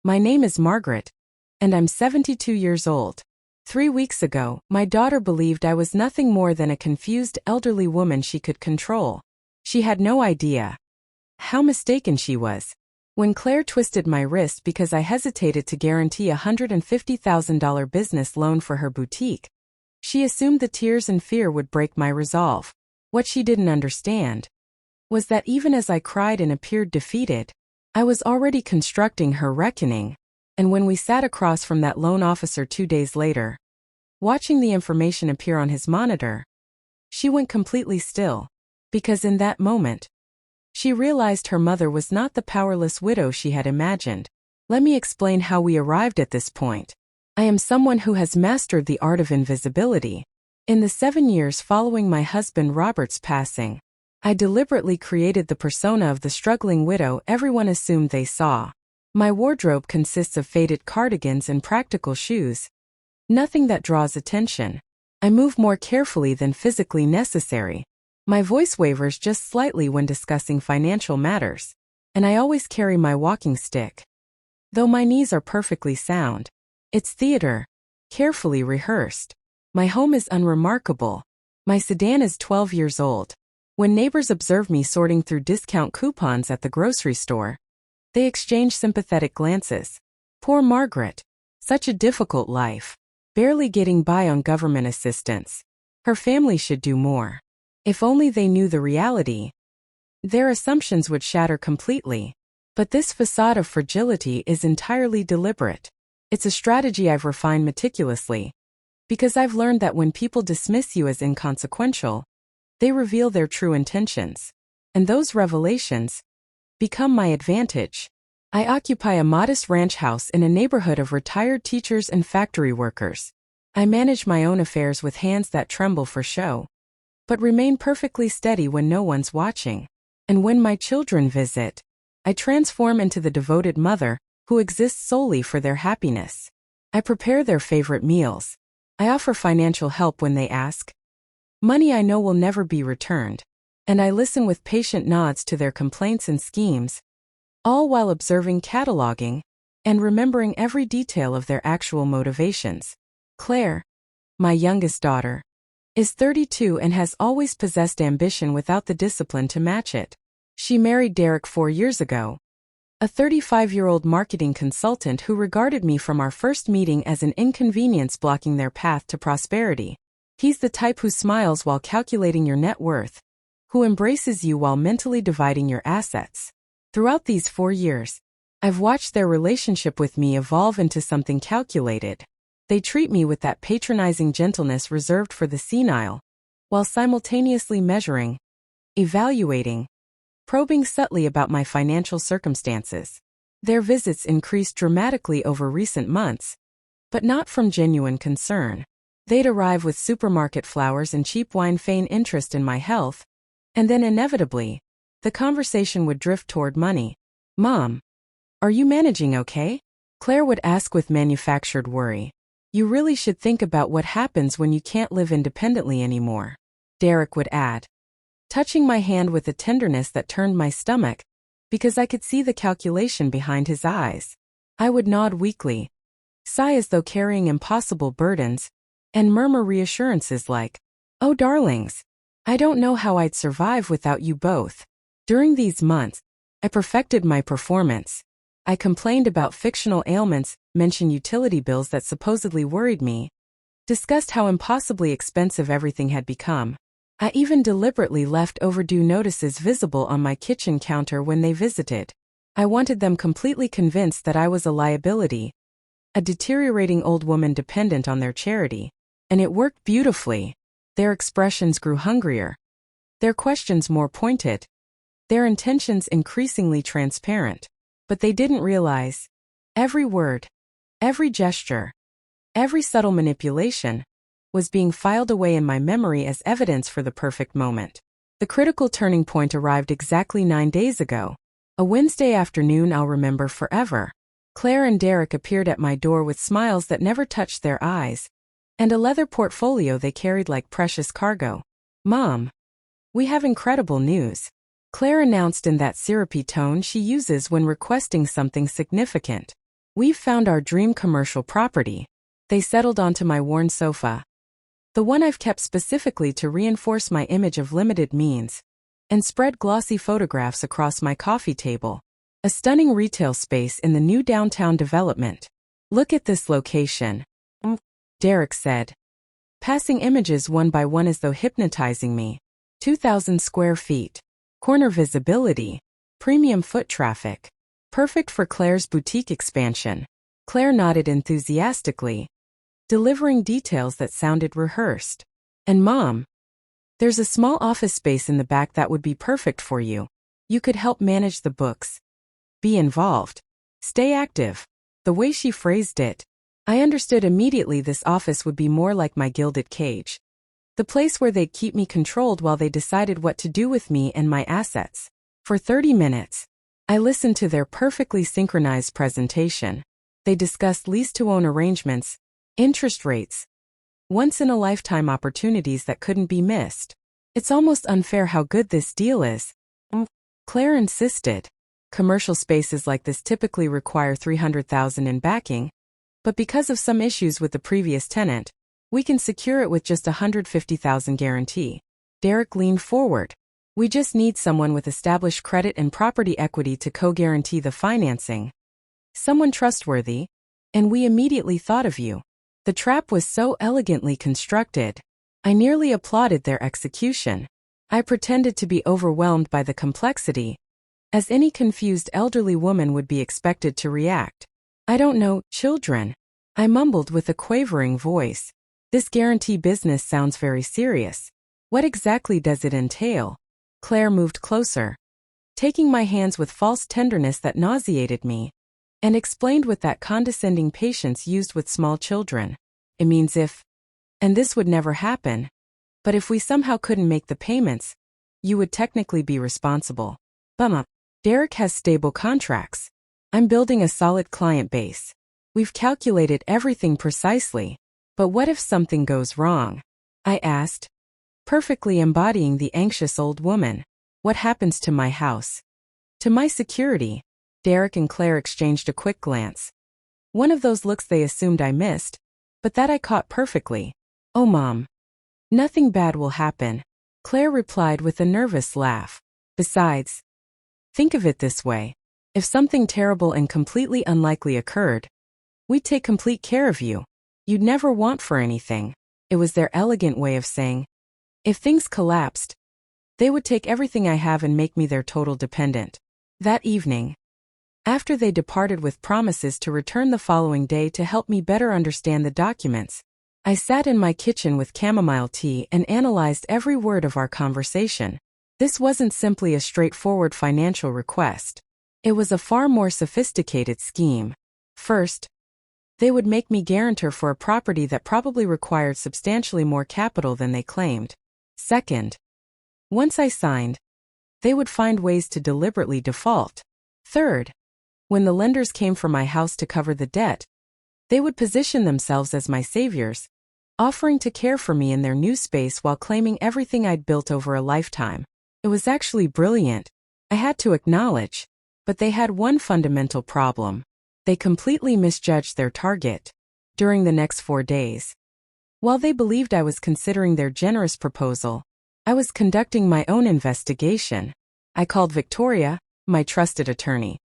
My name is Margaret, and I'm 72 years old. 3 weeks ago, my daughter believed I was nothing more than a confused elderly woman she could control. She had no idea how mistaken she was. When Claire twisted my wrist because I hesitated to guarantee a $150,000 business loan for her boutique, she assumed the tears and fear would break my resolve. What she didn't understand was that even as I cried and appeared defeated, I was already constructing her reckoning. And when we sat across from that loan officer 2 days later, watching the information appear on his monitor, she went completely still, because in that moment, she realized her mother was not the powerless widow she had imagined. Let me explain how we arrived at this point. I am someone who has mastered the art of invisibility. In the 7 years following my husband Robert's passing, I deliberately created the persona of the struggling widow everyone assumed they saw. My wardrobe consists of faded cardigans and practical shoes. Nothing that draws attention. I move more carefully than physically necessary. My voice wavers just slightly when discussing financial matters. And I always carry my walking stick. Though my knees are perfectly sound, it's theater, carefully rehearsed. My home is unremarkable. My sedan is 12 years old. When neighbors observe me sorting through discount coupons at the grocery store, they exchange sympathetic glances. Poor Margaret. Such a difficult life. Barely getting by on government assistance. Her family should do more. If only they knew the reality. Their assumptions would shatter completely. But this facade of fragility is entirely deliberate. It's a strategy I've refined meticulously. Because I've learned that when people dismiss you as inconsequential, they reveal their true intentions. And those revelations become my advantage. I occupy a modest ranch house in a neighborhood of retired teachers and factory workers. I manage my own affairs with hands that tremble for show, but remain perfectly steady when no one's watching. And when my children visit, I transform into the devoted mother who exists solely for their happiness. I prepare their favorite meals. I offer financial help when they ask. Money I know will never be returned. And I listen with patient nods to their complaints and schemes, all while observing, cataloging, and remembering every detail of their actual motivations. Claire, my youngest daughter, is 32 and has always possessed ambition without the discipline to match it. She married Derek 4 years ago, a 35-year-old marketing consultant who regarded me from our first meeting as an inconvenience blocking their path to prosperity. He's the type who smiles while calculating your net worth, who embraces you while mentally dividing your assets. Throughout these 4 years, I've watched their relationship with me evolve into something calculated. They treat me with that patronizing gentleness reserved for the senile, while simultaneously measuring, evaluating, probing subtly about my financial circumstances. Their visits increased dramatically over recent months, but not from genuine concern. They'd arrive with supermarket flowers and cheap wine, feign interest in my health, and then inevitably, the conversation would drift toward money. "Mom, are you managing okay?" Claire would ask with manufactured worry. "You really should think about what happens when you can't live independently anymore," Derek would add, touching my hand with a tenderness that turned my stomach, because I could see the calculation behind his eyes. I would nod weakly, sigh as though carrying impossible burdens, and murmur reassurances like, "Oh darlings, I don't know how I'd survive without you both." During these months, I perfected my performance. I complained about fictional ailments, mentioned utility bills that supposedly worried me, discussed how impossibly expensive everything had become. I even deliberately left overdue notices visible on my kitchen counter when they visited. I wanted them completely convinced that I was a liability, a deteriorating old woman dependent on their charity. And it worked beautifully. Their expressions grew hungrier, their questions more pointed, their intentions increasingly transparent. But they didn't realize every word, every gesture, every subtle manipulation was being filed away in my memory as evidence for the perfect moment. The critical turning point arrived exactly 9 days ago, a Wednesday afternoon I'll remember forever. Claire and Derek appeared at my door with smiles that never touched their eyes, and a leather portfolio they carried like precious cargo. "Mom, we have incredible news," Claire announced in that syrupy tone she uses when requesting something significant. We've found our dream commercial property. They settled onto my worn sofa. The one I've kept specifically to reinforce my image of limited means, and spread glossy photographs across my coffee table. A stunning retail space in the new downtown development. Look at this location, Derek said, passing images one by one as though hypnotizing me. 2,000 square feet. Corner visibility. Premium foot traffic. Perfect for Claire's boutique expansion. Claire nodded enthusiastically, delivering details that sounded rehearsed. And Mom, there's a small office space in the back that would be perfect for you. You could help manage the books. Be involved. Stay active. The way she phrased it, I understood immediately this office would be more like my gilded cage. The place where they'd keep me controlled while they decided what to do with me and my assets. For 30 minutes, I listened to their perfectly synchronized presentation. They discussed lease-to-own arrangements, interest rates, once-in-a-lifetime opportunities that couldn't be missed. It's almost unfair how good this deal is, Claire insisted. Commercial spaces like this typically require $300,000 in backing, but because of some issues with the previous tenant, we can secure it with just $150,000 guarantee. Derek leaned forward. We just need someone with established credit and property equity to co-guarantee the financing. Someone trustworthy, and we immediately thought of you. The trap was so elegantly constructed. I nearly applauded their execution. I pretended to be overwhelmed by the complexity, as any confused elderly woman would be expected to react. I don't know, children, I mumbled with a quavering voice. This guarantee business sounds very serious. What exactly does it entail? Claire moved closer, taking my hands with false tenderness that nauseated me, and explained with that condescending patience used with small children. It means if, and this would never happen, but if we somehow couldn't make the payments, you would technically be responsible. Derek has stable contracts. I'm building a solid client base. We've calculated everything precisely. But what if something goes wrong? I asked, perfectly embodying the anxious old woman. What happens to my house? To my security? Derek and Claire exchanged a quick glance. One of those looks they assumed I missed, but that I caught perfectly. Oh, Mom. Nothing bad will happen, Claire replied with a nervous laugh. Besides, think of it this way. If something terrible and completely unlikely occurred, we'd take complete care of you. You'd never want for anything. It was their elegant way of saying, if things collapsed, they would take everything I have and make me their total dependent. That evening, after they departed with promises to return the following day to help me better understand the documents, I sat in my kitchen with chamomile tea and analyzed every word of our conversation. This wasn't simply a straightforward financial request. It was a far more sophisticated scheme. First, they would make me guarantor for a property that probably required substantially more capital than they claimed. Second, once I signed, they would find ways to deliberately default. Third, when the lenders came for my house to cover the debt, they would position themselves as my saviors, offering to care for me in their new space while claiming everything I'd built over a lifetime. It was actually brilliant, I had to acknowledge, but they had one fundamental problem. They completely misjudged their target. During the next 4 days, while they believed I was considering their generous proposal, I was conducting my own investigation. I called Victoria, my trusted attorney,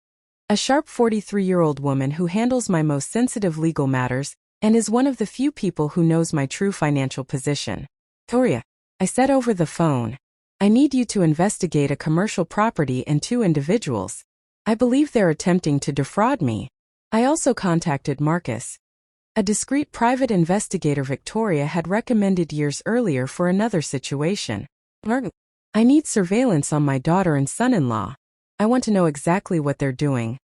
a sharp 43-year-old woman who handles my most sensitive legal matters and is one of the few people who knows my true financial position. Victoria, I said over the phone, I need you to investigate a commercial property and 2 individuals. I believe they're attempting to defraud me. I also contacted Marcus, a discreet private investigator Victoria had recommended years earlier for another situation. I need surveillance on my daughter and son-in-law. I want to know exactly what they're doing,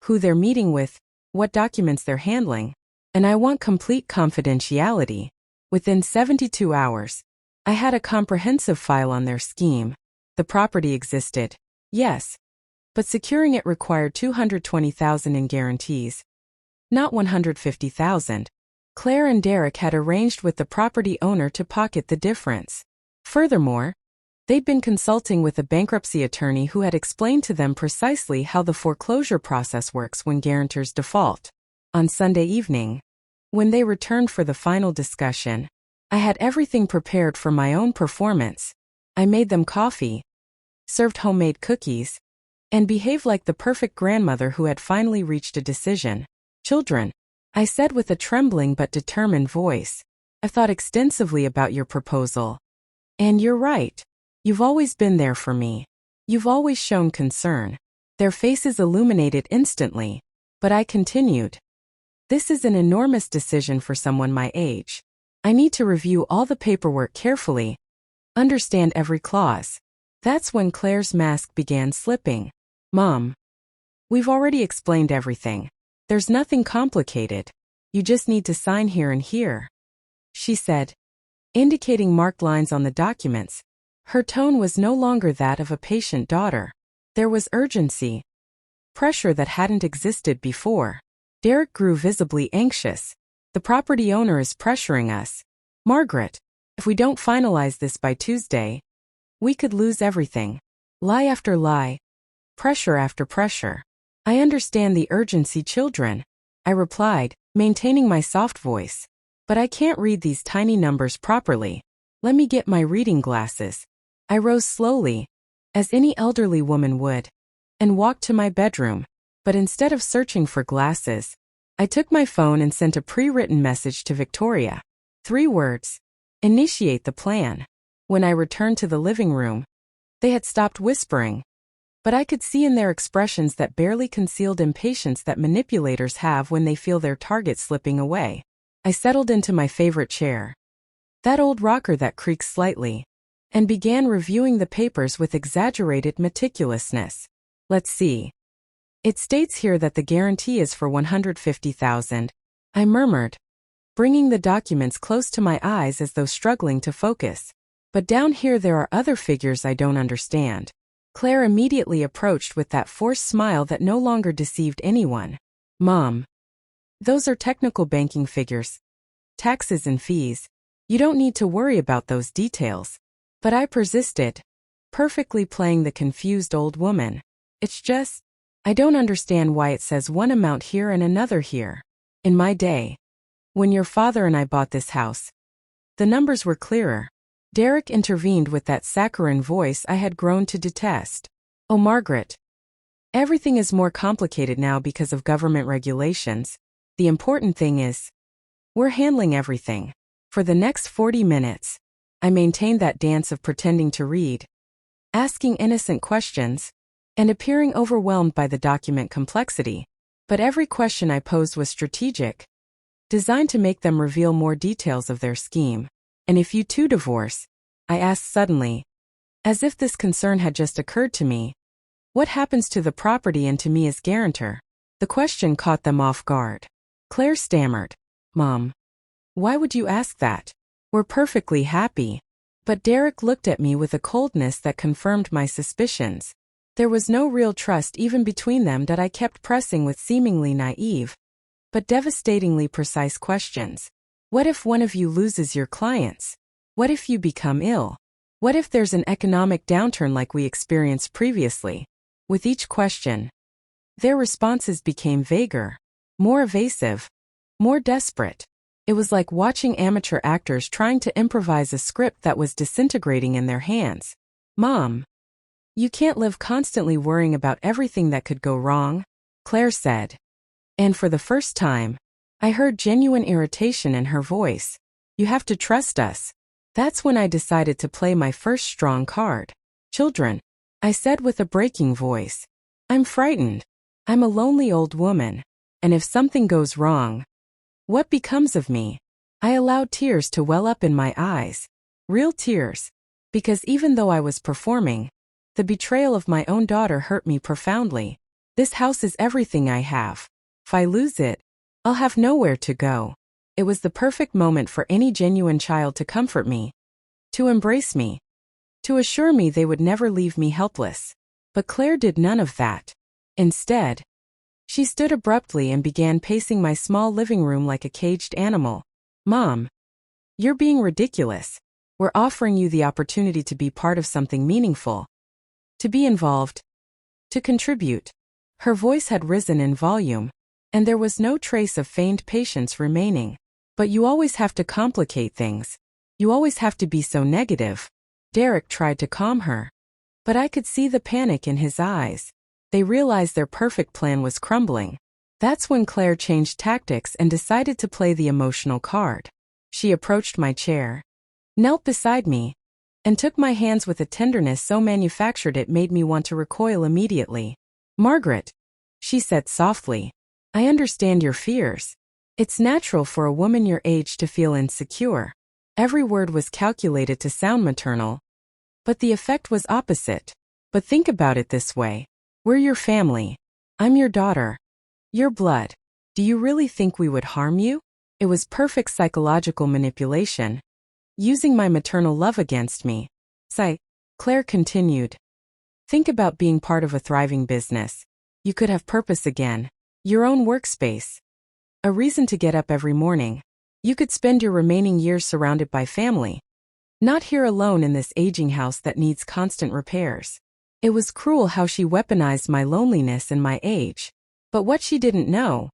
who they're meeting with, what documents they're handling, and I want complete confidentiality. Within 72 hours, I had a comprehensive file on their scheme. The property existed, yes, but securing it required $220,000 in guarantees, not $150,000. Claire and Derek had arranged with the property owner to pocket the difference. Furthermore, they'd been consulting with a bankruptcy attorney who had explained to them precisely how the foreclosure process works when guarantors default. On Sunday evening, when they returned for the final discussion, I had everything prepared for my own performance. I made them coffee, served homemade cookies, and behaved like the perfect grandmother who had finally reached a decision. "Children," I said with a trembling but determined voice, "I've thought extensively about your proposal. And you're right. You've always been there for me. You've always shown concern." Their faces illuminated instantly, but I continued. "This is an enormous decision for someone my age. I need to review all the paperwork carefully, understand every clause." That's when Claire's mask began slipping. "Mom, we've already explained everything. There's nothing complicated. You just need to sign here and here," she said, indicating marked lines on the documents. Her tone was no longer that of a patient daughter. There was urgency, pressure that hadn't existed before. Derek grew visibly anxious. "The property owner is pressuring us. Margaret, if we don't finalize this by Tuesday, we could lose everything." Lie after lie, pressure after pressure. "I understand the urgency, children," I replied, maintaining my soft voice. "But I can't read these tiny numbers properly. Let me get my reading glasses." I rose slowly, as any elderly woman would, and walked to my bedroom. But instead of searching for glasses, I took my phone and sent a pre-written message to Victoria. 3 words: "Initiate the plan." When I returned to the living room, they had stopped whispering, but I could see in their expressions that barely concealed impatience that manipulators have when they feel their target slipping away. I settled into my favorite chair, that old rocker that creaks slightly, and began reviewing the papers with exaggerated meticulousness. "Let's see. It states here that the guarantee is for $150,000, I murmured, bringing the documents close to my eyes as though struggling to focus. "But down here there are other figures I don't understand." Claire immediately approached with that forced smile that no longer deceived anyone. "Mom, those are technical banking figures. Taxes and fees. You don't need to worry about those details." But I persisted, perfectly playing the confused old woman. "It's just, I don't understand why it says one amount here and another here. In my day, when your father and I bought this house, the numbers were clearer." Derek intervened with that saccharine voice I had grown to detest. "Oh, Margaret, everything is more complicated now because of government regulations. The important thing is, we're handling everything." For the next 40 minutes, I maintained that dance of pretending to read, asking innocent questions, and appearing overwhelmed by the document complexity. But every question I posed was strategic, designed to make them reveal more details of their scheme. "And if you two divorce," I asked suddenly, as if this concern had just occurred to me, "what happens to the property and to me as guarantor?" The question caught them off guard. Claire stammered, "Mom, why would you ask that? We're perfectly happy." But Derek looked at me with a coldness that confirmed my suspicions. There was no real trust even between them that I kept pressing with seemingly naive, but devastatingly precise questions. "What if one of you loses your clients? What if you become ill? What if there's an economic downturn like we experienced previously?" With each question, their responses became vaguer, more evasive, more desperate. It was like watching amateur actors trying to improvise a script that was disintegrating in their hands. "Mom, you can't live constantly worrying about everything that could go wrong," Claire said. And for the first time, I heard genuine irritation in her voice. "You have to trust us." That's when I decided to play my first strong card. "Children," I said with a breaking voice, "I'm frightened. I'm a lonely old woman. And if something goes wrong, what becomes of me?" I allowed tears to well up in my eyes. Real tears. Because even though I was performing, the betrayal of my own daughter hurt me profoundly. This house is everything I have. If I lose it, I'll have nowhere to go. It was the perfect moment for any genuine child to comfort me, to embrace me, to assure me they would never leave me helpless. But Claire did none of that. Instead, she stood abruptly and began pacing my small living room like a caged animal. "Mom, you're being ridiculous. We're offering you the opportunity to be part of something meaningful, to be involved, to contribute." Her voice had risen in volume. and there was no trace of feigned patience remaining. But you always have to complicate things. You always have to be so negative. Derek tried to calm her. But I could see the panic in his eyes. They realized their perfect plan was crumbling. That's when Claire changed tactics and decided to play the emotional card. She approached my chair, knelt beside me, and took my hands with a tenderness so manufactured it made me want to recoil immediately. "Margaret," she said softly, "I understand your fears. It's natural for a woman your age to feel insecure." Every word was calculated to sound maternal, but the effect was opposite. "But think about it this way. We're your family. I'm your daughter. Your blood. Do you really think we would harm you?" It was perfect psychological manipulation, using my maternal love against me. Claire continued. "Think about being part of a thriving business. You could have purpose again. Your own workspace. A reason to get up every morning. You could spend your remaining years surrounded by family. Not here alone in this aging house that needs constant repairs." It was cruel how she weaponized my loneliness and my age. But what she didn't know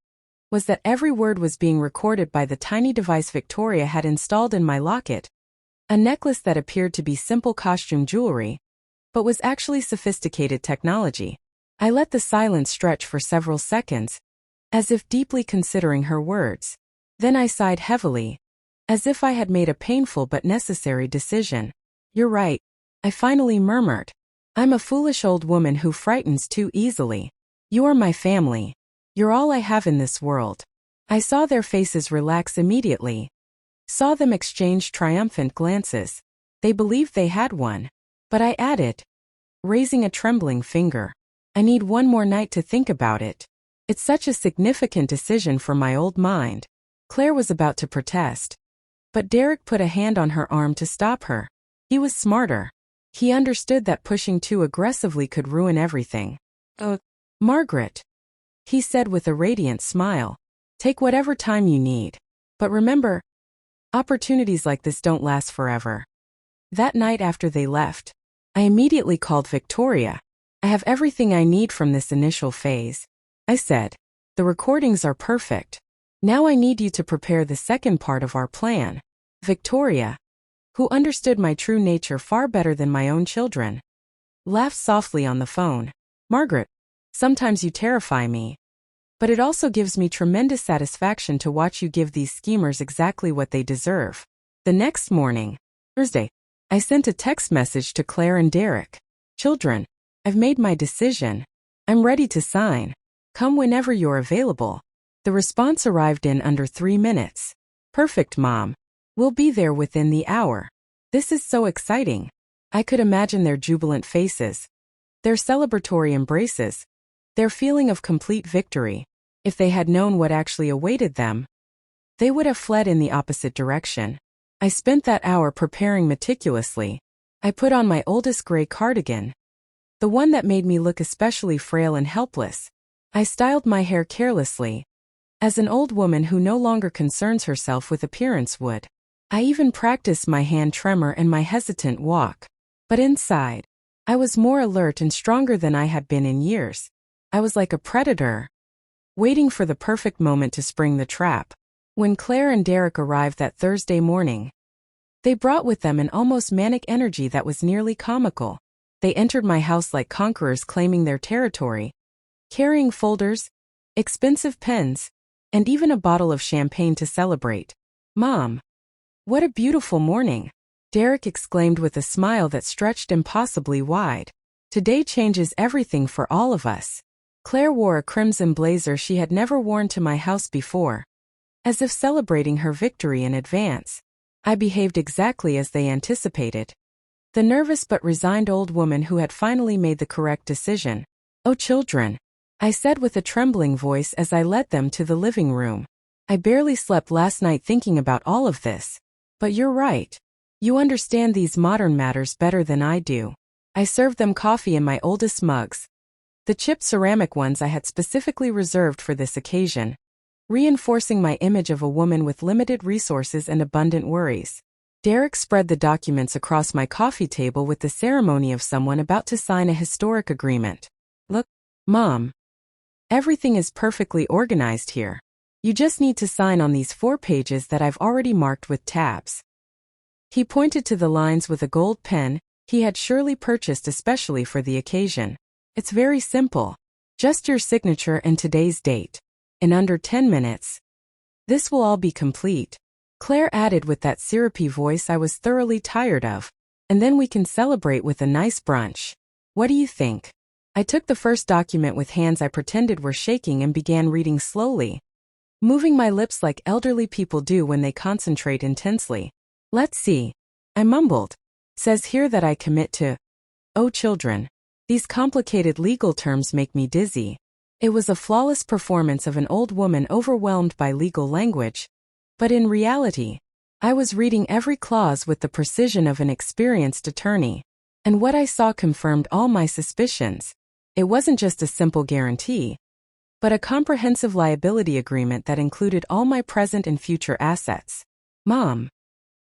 was that every word was being recorded by the tiny device Victoria had installed in my locket. A necklace that appeared to be simple costume jewelry, but was actually sophisticated technology. I let the silence stretch for several seconds, as if deeply considering her words. Then I sighed heavily, as if I had made a painful but necessary decision. "You're right," I finally murmured. "I'm a foolish old woman who frightens too easily. You are my family. You're all I have in this world." I saw their faces relax immediately. Saw them exchange triumphant glances. They believed they had won. But I added, raising a trembling finger, "I need one more night to think about it. It's such a significant decision for my old mind." Claire was about to protest, but Derek put a hand on her arm to stop her. He was smarter. He understood that pushing too aggressively could ruin everything. "Oh, Margaret," he said with a radiant smile, "take whatever time you need. But remember, opportunities like this don't last forever." That night after they left, I immediately called Victoria. "I have everything I need from this initial phase," I said. "The recordings are perfect. Now I need you to prepare the second part of our plan." Victoria, who understood my true nature far better than my own children, laughed softly on the phone. "Margaret, sometimes you terrify me. But it also gives me tremendous satisfaction to watch you give these schemers exactly what they deserve." The next morning, Thursday, I sent a text message to Claire and Derek. "Children, I've made my decision. I'm ready to sign. Come whenever you're available." The response arrived in under 3 minutes. "Perfect, Mom. We'll be there within the hour." This is so exciting. I could imagine their jubilant faces, their celebratory embraces, their feeling of complete victory. If they had known what actually awaited them, they would have fled in the opposite direction. I spent that hour preparing meticulously. I put on my oldest gray cardigan, the one that made me look especially frail and helpless. I styled my hair carelessly, as an old woman who no longer concerns herself with appearance would. I even practiced my hand tremor and my hesitant walk. But inside, I was more alert and stronger than I had been in years. I was like a predator, waiting for the perfect moment to spring the trap. When Claire and Derek arrived that Thursday morning, they brought with them an almost manic energy that was nearly comical. They entered my house like conquerors claiming their territory, carrying folders, expensive pens, and even a bottle of champagne to celebrate. "Mom, what a beautiful morning," Derek exclaimed with a smile that stretched impossibly wide. "Today changes everything for all of us." Claire wore a crimson blazer she had never worn to my house before, as if celebrating her victory in advance. I behaved exactly as they anticipated. The nervous but resigned old woman who had finally made the correct decision. "Oh, children," I said with a trembling voice as I led them to the living room. "I barely slept last night thinking about all of this. But you're right. You understand these modern matters better than I do." I served them coffee in my oldest mugs, the chipped ceramic ones I had specifically reserved for this occasion, reinforcing my image of a woman with limited resources and abundant worries. Derek spread the documents across my coffee table with the ceremony of someone about to sign a historic agreement. "Look, Mom. Everything is perfectly organized here. You just need to sign on these 4 pages that I've already marked with tabs." He pointed to the lines with a gold pen he had surely purchased especially for the occasion. "It's very simple. Just your signature and today's date. In under 10 minutes. This will all be complete," Claire added with that syrupy voice I was thoroughly tired of. "And then we can celebrate with a nice brunch. What do you think?" I took the first document with hands I pretended were shaking and began reading slowly, moving my lips like elderly people do when they concentrate intensely. "Let's see," I mumbled. "Says here that I commit to..." Oh, children. These complicated legal terms make me dizzy. It was a flawless performance of an old woman overwhelmed by legal language. But in reality, I was reading every clause with the precision of an experienced attorney. And what I saw confirmed all my suspicions. It wasn't just a simple guarantee, but a comprehensive liability agreement that included all my present and future assets. "Mom,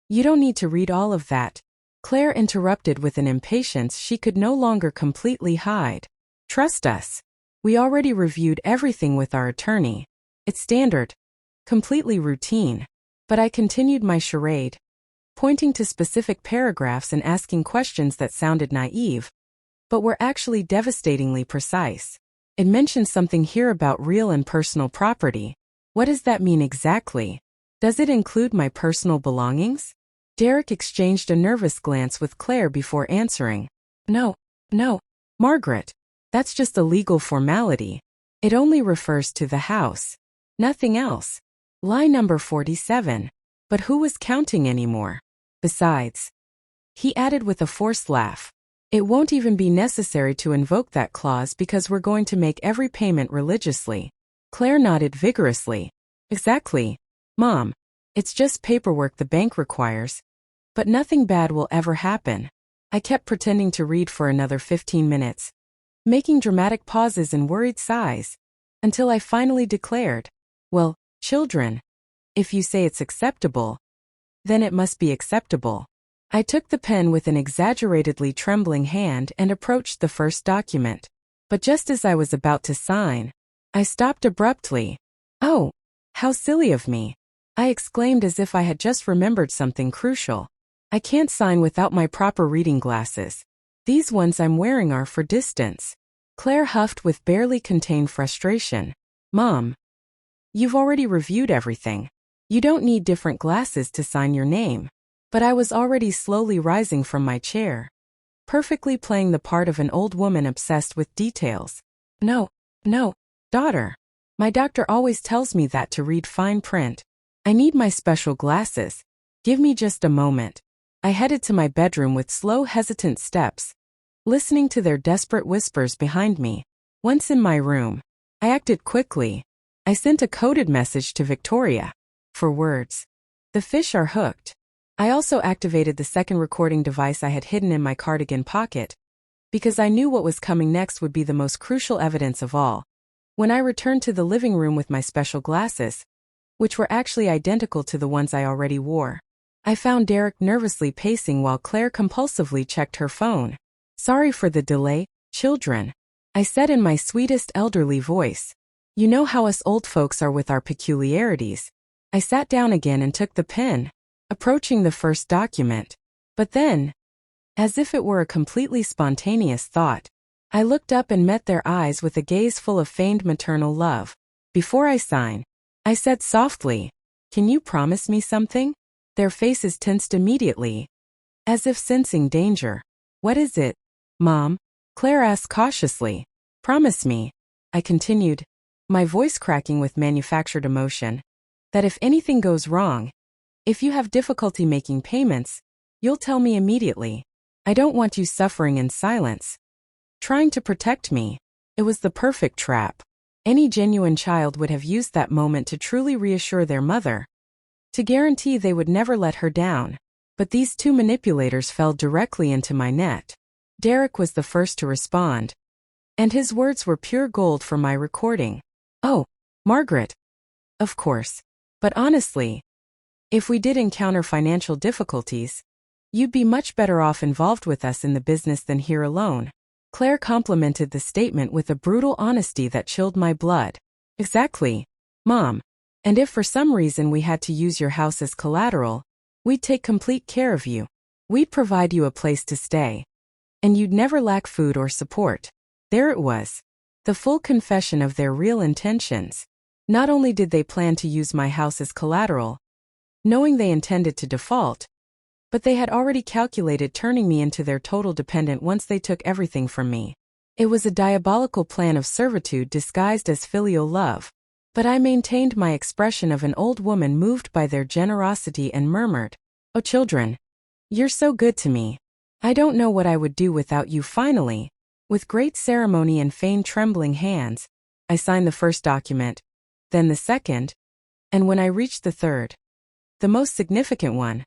you don't need to read all of that," Claire interrupted with an impatience she could no longer completely hide. "Trust us. We already reviewed everything with our attorney. It's standard. Completely routine." But I continued my charade, pointing to specific paragraphs and asking questions that sounded naive, but were actually devastatingly precise. "It mentions something here about real and personal property. What does that mean exactly? Does it include my personal belongings?" Derek exchanged a nervous glance with Claire before answering. No, Margaret. That's just a legal formality. It only refers to the house. Nothing else." Line number 47. But who was counting anymore? "Besides," he added with a forced laugh, "it won't even be necessary to invoke that clause because we're going to make every payment religiously." Claire nodded vigorously. "Exactly, Mom. It's just paperwork the bank requires. But nothing bad will ever happen." I kept pretending to read for another 15 minutes, making dramatic pauses and worried sighs, until I finally declared, "Well, children, if you say it's acceptable, then it must be acceptable." I took the pen with an exaggeratedly trembling hand and approached the first document. But just as I was about to sign, I stopped abruptly. "Oh, how silly of me," I exclaimed as if I had just remembered something crucial. "I can't sign without my proper reading glasses. These ones I'm wearing are for distance." Claire huffed with barely contained frustration. "Mom, you've already reviewed everything. You don't need different glasses to sign your name." But I was already slowly rising from my chair, perfectly playing the part of an old woman obsessed with details. No, daughter. My doctor always tells me that to read fine print. I need my special glasses. Give me just a moment." I headed to my bedroom with slow, hesitant steps, listening to their desperate whispers behind me. Once in my room, I acted quickly. I sent a coded message to Victoria. For words. The fish are hooked. I also activated the second recording device I had hidden in my cardigan pocket, because I knew what was coming next would be the most crucial evidence of all. When I returned to the living room with my special glasses, which were actually identical to the ones I already wore, I found Derek nervously pacing while Claire compulsively checked her phone. "Sorry for the delay, children," I said in my sweetest elderly voice. "You know how us old folks are with our peculiarities." I sat down again and took the pen, approaching the first document. But then, as if it were a completely spontaneous thought, I looked up and met their eyes with a gaze full of feigned maternal love. "Before I sign," I said softly, "can you promise me something?" Their faces tensed immediately, as if sensing danger. "What is it, Mom?" Claire asked cautiously. "Promise me," I continued, my voice cracking with manufactured emotion, "that if anything goes wrong, if you have difficulty making payments, you'll tell me immediately. I don't want you suffering in silence." Trying to protect me. It was the perfect trap. Any genuine child would have used that moment to truly reassure their mother, to guarantee they would never let her down. But these two manipulators fell directly into my net. Derek was the first to respond, and his words were pure gold for my recording. "Oh, Margaret. Of course. But honestly, if we did encounter financial difficulties, you'd be much better off involved with us in the business than here alone." Claire complimented the statement with a brutal honesty that chilled my blood. Exactly, Mom. And if for some reason we had to use your house as collateral, we'd take complete care of you. We'd provide you a place to stay. And you'd never lack food or support. There it was. The full confession of their real intentions. Not only did they plan to use my house as collateral, knowing they intended to default, but they had already calculated turning me into their total dependent once they took everything from me. It was a diabolical plan of servitude disguised as filial love, but I maintained my expression of an old woman moved by their generosity and murmured, "Oh children, you're so good to me. I don't know what I would do without you." Finally, with great ceremony and feigned trembling hands, I signed the first document, then the second, and when I reached the third, the most significant one,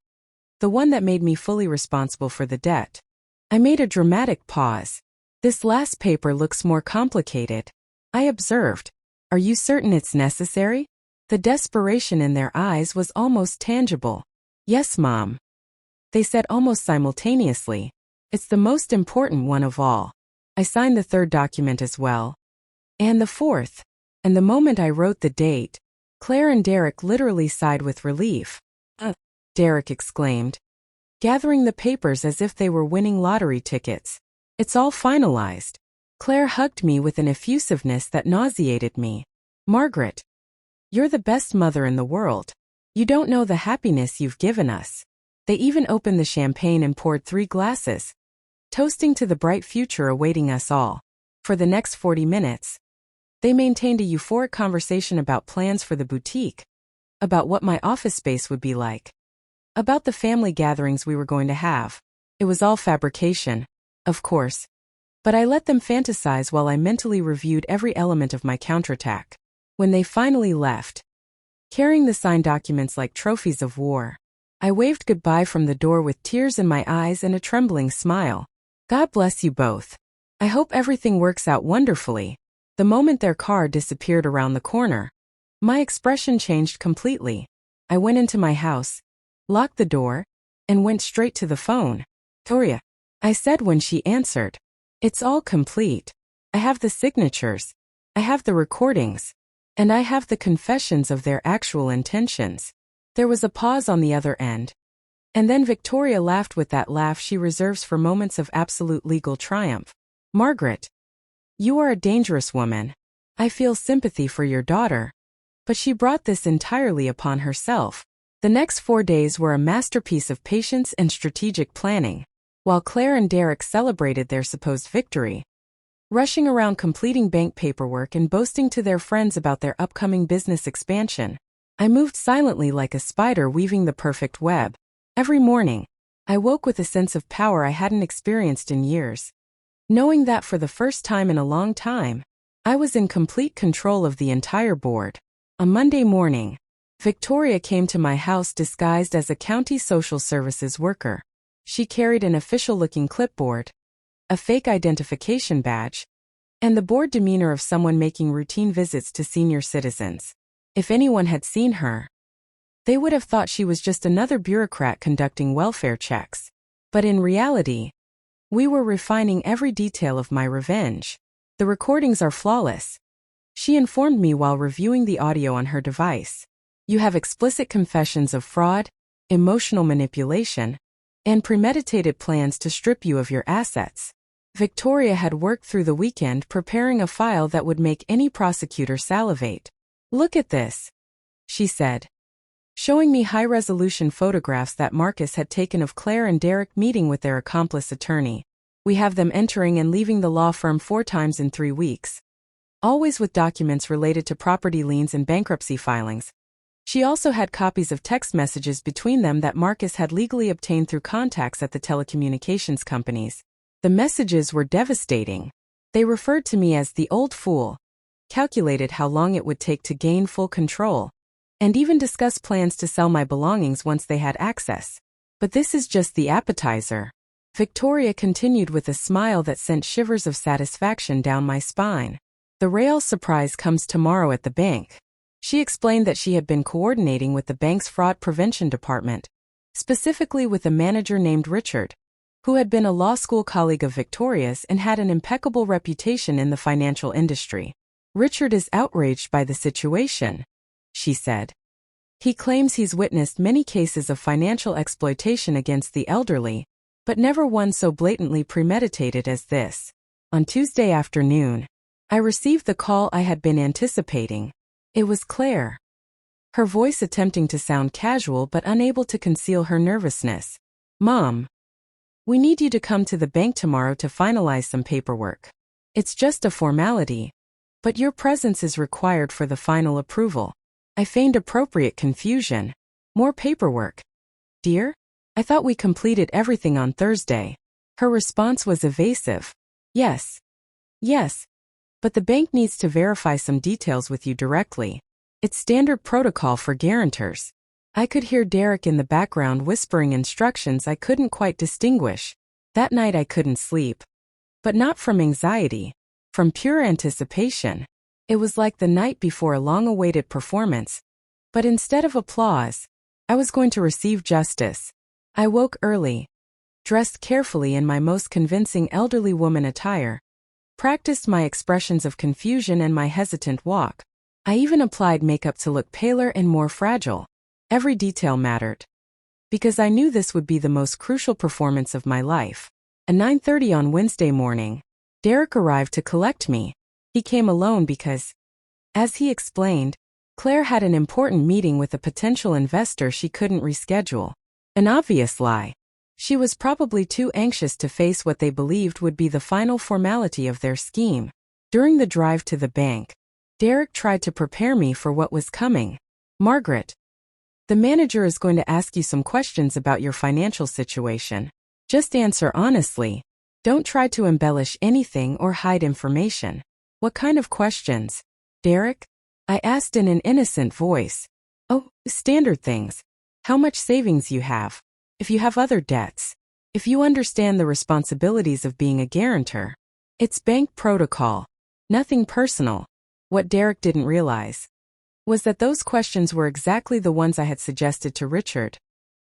the one that made me fully responsible for the debt, I made a dramatic pause. "This last paper looks more complicated," I observed. "Are you certain it's necessary?" The desperation in their eyes was almost tangible. "Yes, Mom," they said almost simultaneously. "It's the most important one of all." I signed the third document as well. And the fourth. And the moment I wrote the date, Claire and Derek literally sighed with relief. Derek exclaimed, gathering the papers as if they were winning lottery tickets. "It's all finalized." Claire hugged me with an effusiveness that nauseated me. "Margaret, you're the best mother in the world. You don't know the happiness you've given us." They even opened the champagne and poured 3 glasses, toasting to the bright future awaiting us all. For the next 40 minutes, they maintained a euphoric conversation about plans for the boutique, about what my office space would be like, about the family gatherings we were going to have. It was all fabrication, of course, but I let them fantasize while I mentally reviewed every element of my counterattack. When they finally left, carrying the signed documents like trophies of war, I waved goodbye from the door with tears in my eyes and a trembling smile. "God bless you both. I hope everything works out wonderfully." The moment their car disappeared around the corner, my expression changed completely. I went into my house, locked the door, and went straight to the phone. "Victoria," I said when she answered. "It's all complete. I have the signatures, I have the recordings, and I have the confessions of their actual intentions." There was a pause on the other end, and then Victoria laughed with that laugh she reserves for moments of absolute legal triumph. "Margaret, you are a dangerous woman. I feel sympathy for your daughter, but she brought this entirely upon herself." The next 4 days were a masterpiece of patience and strategic planning. While Claire and Derek celebrated their supposed victory, rushing around completing bank paperwork and boasting to their friends about their upcoming business expansion, I moved silently like a spider weaving the perfect web. Every morning, I woke with a sense of power I hadn't experienced in years, knowing that for the first time in a long time, I was in complete control of the entire board. On Monday morning, Victoria came to my house disguised as a county social services worker. She carried an official-looking clipboard, a fake identification badge, and the bored demeanor of someone making routine visits to senior citizens. If anyone had seen her, they would have thought she was just another bureaucrat conducting welfare checks. But in reality, we were refining every detail of my revenge. "The recordings are flawless," she informed me while reviewing the audio on her device. "You have explicit confessions of fraud, emotional manipulation, and premeditated plans to strip you of your assets." Victoria had worked through the weekend preparing a file that would make any prosecutor salivate. "Look at this," she said, showing me high-resolution photographs that Marcus had taken of Claire and Derek meeting with their accomplice attorney. "We have them entering and leaving the law firm 4 times in 3 weeks, always with documents related to property liens and bankruptcy filings." She also had copies of text messages between them that Marcus had legally obtained through contacts at the telecommunications companies. The messages were devastating. They referred to me as the old fool, calculated how long it would take to gain full control, and even discussed plans to sell my belongings once they had access. "But this is just the appetizer," Victoria continued with a smile that sent shivers of satisfaction down my spine. "The real surprise comes tomorrow at the bank." She explained that she had been coordinating with the bank's fraud prevention department, specifically with a manager named Richard, who had been a law school colleague of Victoria's and had an impeccable reputation in the financial industry. "Richard is outraged by the situation," she said. "He claims he's witnessed many cases of financial exploitation against the elderly, but never one so blatantly premeditated as this." On Tuesday afternoon, I received the call I had been anticipating. It was Claire. Her voice attempting to sound casual but unable to conceal her nervousness. "Mom, we need you to come to the bank tomorrow to finalize some paperwork. It's just a formality, but your presence is required for the final approval." I feigned appropriate confusion. "More paperwork? Dear? I thought we completed everything on Thursday." Her response was evasive. Yes, but the bank needs to verify some details with you directly. It's standard protocol for guarantors." I could hear Derek in the background whispering instructions I couldn't quite distinguish. That night I couldn't sleep. But not from anxiety, from pure anticipation. It was like the night before a long-awaited performance. But instead of applause, I was going to receive justice. I woke early, dressed carefully in my most convincing elderly woman attire, practiced my expressions of confusion and my hesitant walk. I even applied makeup to look paler and more fragile. Every detail mattered. Because I knew this would be the most crucial performance of my life. At 9:30 on Wednesday morning, Derek arrived to collect me. He came alone because, as he explained, Claire had an important meeting with a potential investor she couldn't reschedule. An obvious lie. She was probably too anxious to face what they believed would be the final formality of their scheme. During the drive to the bank, Derek tried to prepare me for what was coming. "Margaret, the manager is going to ask you some questions about your financial situation. Just answer honestly. Don't try to embellish anything or hide information." "What kind of questions, Derek?" I asked in an innocent voice. "Oh, standard things. How much savings you have. If you have other debts. If you understand the responsibilities of being a guarantor. It's bank protocol. Nothing personal." What Derek didn't realize was that those questions were exactly the ones I had suggested to Richard,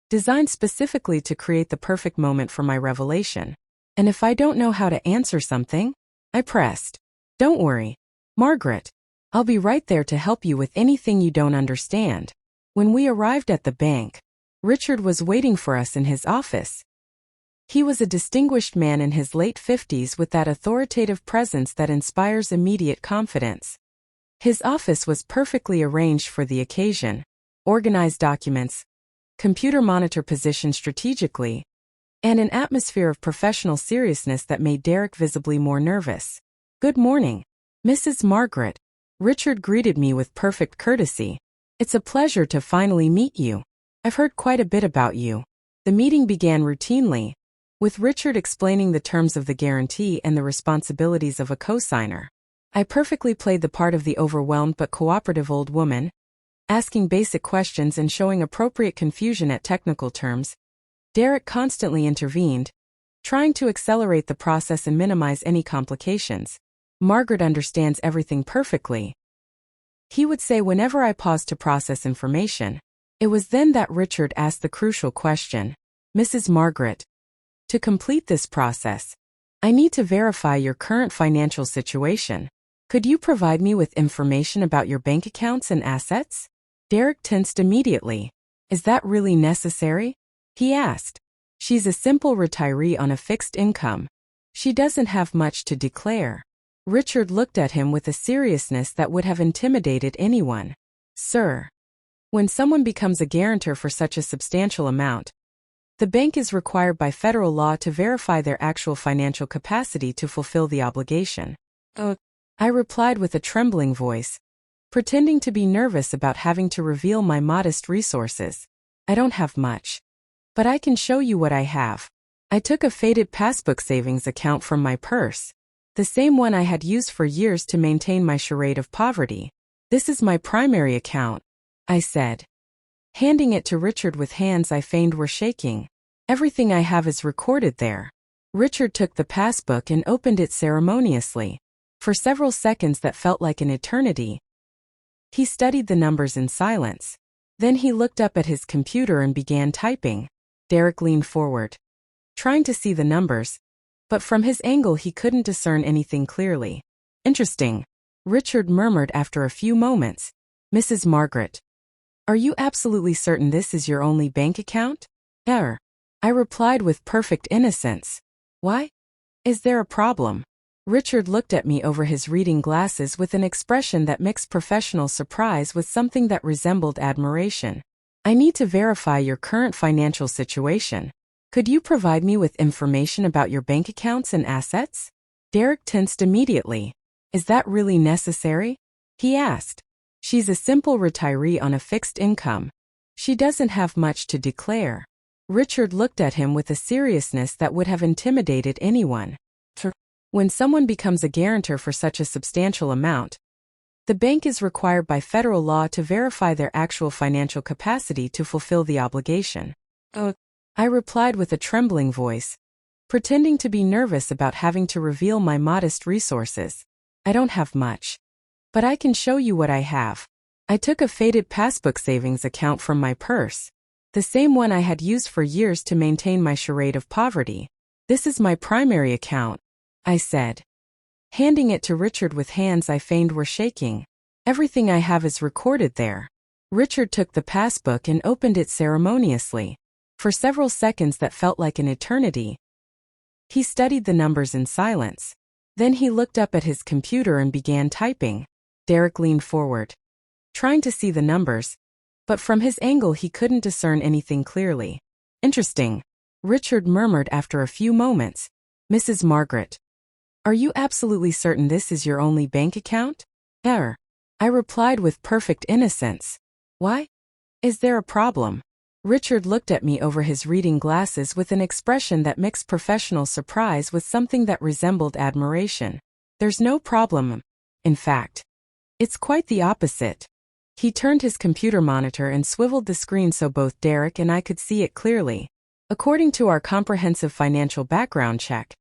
designed specifically to create the perfect moment for my revelation. "And if I don't know how to answer something?" I pressed. "Don't worry, Margaret. I'll be right there to help you with anything you don't understand." When we arrived at the bank, Richard was waiting for us in his office. He was a distinguished man in his late 50s with that authoritative presence that inspires immediate confidence. His office was perfectly arranged for the occasion. Organized documents, computer monitor positioned strategically, and an atmosphere of professional seriousness that made Derek visibly more nervous. "Good morning, Mrs. Margaret." Richard greeted me with perfect courtesy. "It's a pleasure to finally meet you. I've heard quite a bit about you." The meeting began routinely, with Richard explaining the terms of the guarantee and the responsibilities of a cosigner. I perfectly played the part of the overwhelmed but cooperative old woman, asking basic questions and showing appropriate confusion at technical terms. Derek constantly intervened, trying to accelerate the process and minimize any complications. "Margaret understands everything perfectly," he would say whenever I paused to process information. It was then that Richard asked the crucial question. "Mrs. Margaret, to complete this process, I need to verify your current financial situation. Could you provide me with information about your bank accounts and assets?" Derek tensed immediately. "Is that really necessary?" he asked. "She's a simple retiree on a fixed income. She doesn't have much to declare." Richard looked at him with a seriousness that would have intimidated anyone. "Sir, when someone becomes a guarantor for such a substantial amount, the bank is required by federal law to verify their actual financial capacity to fulfill the obligation." "Oh," I replied with a trembling voice, pretending to be nervous about having to reveal my modest resources. "I don't have much. But I can show you what I have." I took a faded passbook savings account from my purse, the same one I had used for years to maintain my charade of poverty. "This is my primary account," I said, handing it to Richard with hands I feigned were shaking. "Everything I have is recorded there." Richard took the passbook and opened it ceremoniously. For several seconds that felt like an eternity, he studied the numbers in silence. Then he looked up at his computer and began typing. Derek leaned forward, trying to see the numbers, but from his angle he couldn't discern anything clearly. Interesting, Richard murmured after a few moments. Mrs. Margaret, are you absolutely certain this is your only bank account? I replied with perfect innocence. Why? Is there a problem? Richard looked at me over his reading glasses with an expression that mixed professional surprise with something that resembled admiration. I need to verify your current financial situation. Could you provide me with information about your bank accounts and assets? Derek tensed immediately. Is that really necessary? He asked. She's a simple retiree on a fixed income. She doesn't have much to declare. Richard looked at him with a seriousness that would have intimidated anyone. When someone becomes a guarantor for such a substantial amount, the bank is required by federal law to verify their actual financial capacity to fulfill the obligation. I replied with a trembling voice, pretending to be nervous about having to reveal my modest resources. I don't have much, but I can show you what I have. I took a faded passbook savings account from my purse, the same one I had used for years to maintain my charade of poverty. This is my primary account, I said, handing it to Richard with hands I feigned were shaking. Everything I have is recorded there. Richard took the passbook and opened it ceremoniously. For several seconds that felt like an eternity, he studied the numbers in silence. Then he looked up at his computer and began typing. Derek leaned forward, trying to see the numbers, but from his angle he couldn't discern anything clearly. Interesting, Richard murmured after a few moments. Mrs. Margaret, are you absolutely certain this is your only bank account? I replied with perfect innocence. Why? Is there a problem? Richard looked at me over his reading glasses with an expression that mixed professional surprise with something that resembled admiration. There's no problem. In fact, it's quite the opposite. He turned his computer monitor and swiveled the screen so both Derek and I could see it clearly. According to our comprehensive financial background check,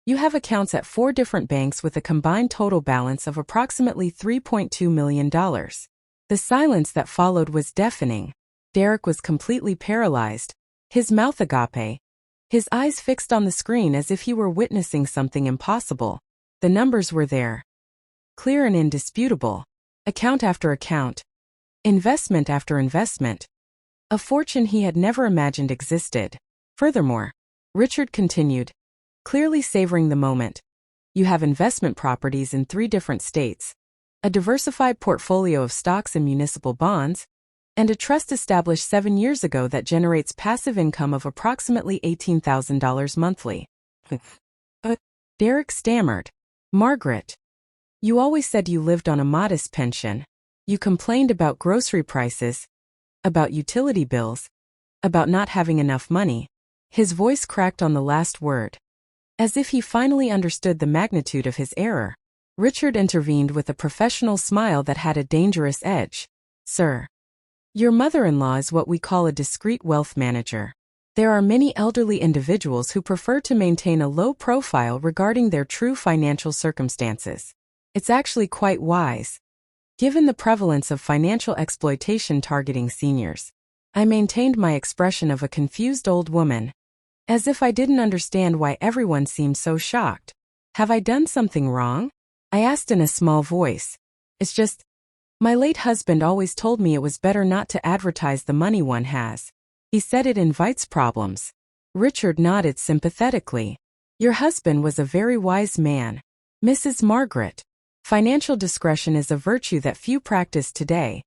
you have accounts at 4 different banks with a combined total balance of approximately $3.2 million. The silence that followed was deafening. Derek was completely paralyzed, his mouth agape, his eyes fixed on the screen as if he were witnessing something impossible. The numbers were there, clear and indisputable. Account after account, investment after investment. A fortune he had never imagined existed. Furthermore, Richard continued, clearly savoring the moment, you have investment properties in 3 different states, a diversified portfolio of stocks and municipal bonds, and a trust established 7 years ago that generates passive income of approximately $18,000 monthly. Derek stammered. Margaret, you always said you lived on a modest pension. You complained about grocery prices, about utility bills, about not having enough money. His voice cracked on the last word, as if he finally understood the magnitude of his error. Richard intervened with a professional smile that had a dangerous edge. Sir, your mother-in-law is what we call a discreet wealth manager. There are many elderly individuals who prefer to maintain a low profile regarding their true financial circumstances. It's actually quite wise, given the prevalence of financial exploitation targeting seniors. I maintained my expression of a confused old woman, as if I didn't understand why everyone seemed so shocked. Have I done something wrong? I asked in a small voice. It's just, my late husband always told me it was better not to advertise the money one has. He said it invites problems. Richard nodded sympathetically. Your husband was a very wise man, Mrs. Margaret. Financial discretion is a virtue that few practice today,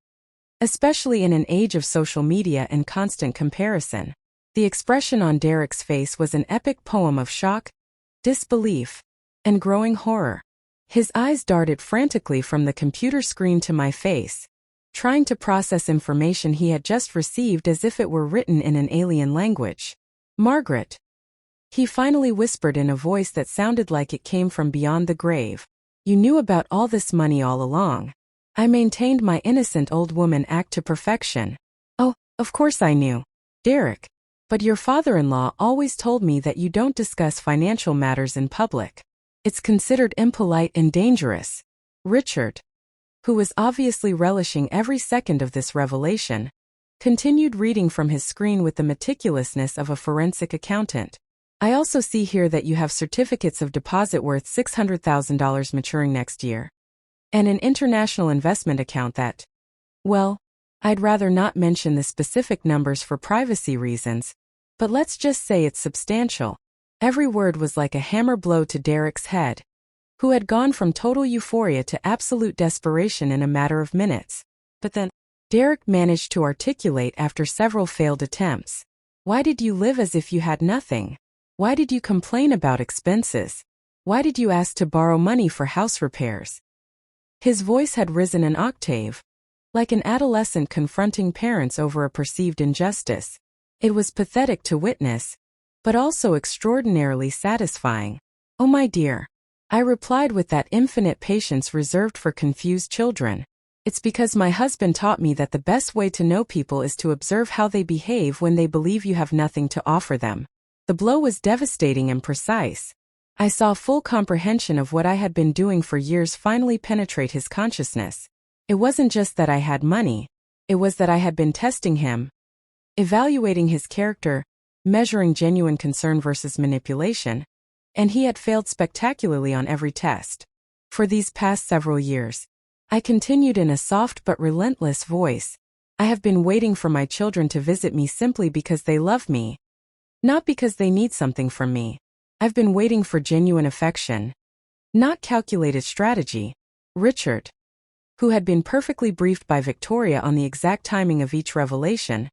especially in an age of social media and constant comparison. The expression on Derek's face was an epic poem of shock, disbelief, and growing horror. His eyes darted frantically from the computer screen to my face, trying to process information he had just received as if it were written in an alien language. Margaret, he finally whispered in a voice that sounded like it came from beyond the grave. You knew about all this money all along. I maintained my innocent old woman act to perfection. Oh, of course I knew, Derek. But your father-in-law always told me that you don't discuss financial matters in public. It's considered impolite and dangerous. Richard, who was obviously relishing every second of this revelation, continued reading from his screen with the meticulousness of a forensic accountant. I also see here that you have certificates of deposit worth $600,000 maturing next year. And an international investment account that, well, I'd rather not mention the specific numbers for privacy reasons, but let's just say it's substantial. Every word was like a hammer blow to Derek's head, who had gone from total euphoria to absolute desperation in a matter of minutes. But then, Derek managed to articulate after several failed attempts. Why did you live as if you had nothing? Why did you complain about expenses? Why did you ask to borrow money for house repairs? His voice had risen an octave, like an adolescent confronting parents over a perceived injustice. It was pathetic to witness, but also extraordinarily satisfying. Oh my dear, I replied with that infinite patience reserved for confused children. It's because my husband taught me that the best way to know people is to observe how they behave when they believe you have nothing to offer them. The blow was devastating and precise. I saw full comprehension of what I had been doing for years finally penetrate his consciousness. It wasn't just that I had money, it was that I had been testing him, evaluating his character, measuring genuine concern versus manipulation, and he had failed spectacularly on every test. For these past several years, I continued in a soft but relentless voice, I have been waiting for my children to visit me simply because they love me, not because they need something from me. I've been waiting for genuine affection, not calculated strategy. Richard, who had been perfectly briefed by Victoria on the exact timing of each revelation,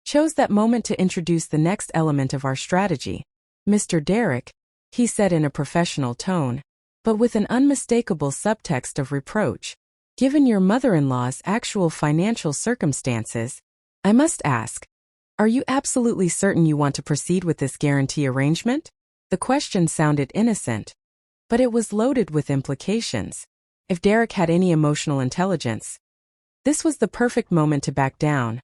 chose that moment to introduce the next element of our strategy. Mr. Derek, he said in a professional tone, but with an unmistakable subtext of reproach, given your mother-in-law's actual financial circumstances, I must ask, are you absolutely certain you want to proceed with this guarantee arrangement? The question sounded innocent, but it was loaded with implications. If Derek had any emotional intelligence, this was the perfect moment to back down,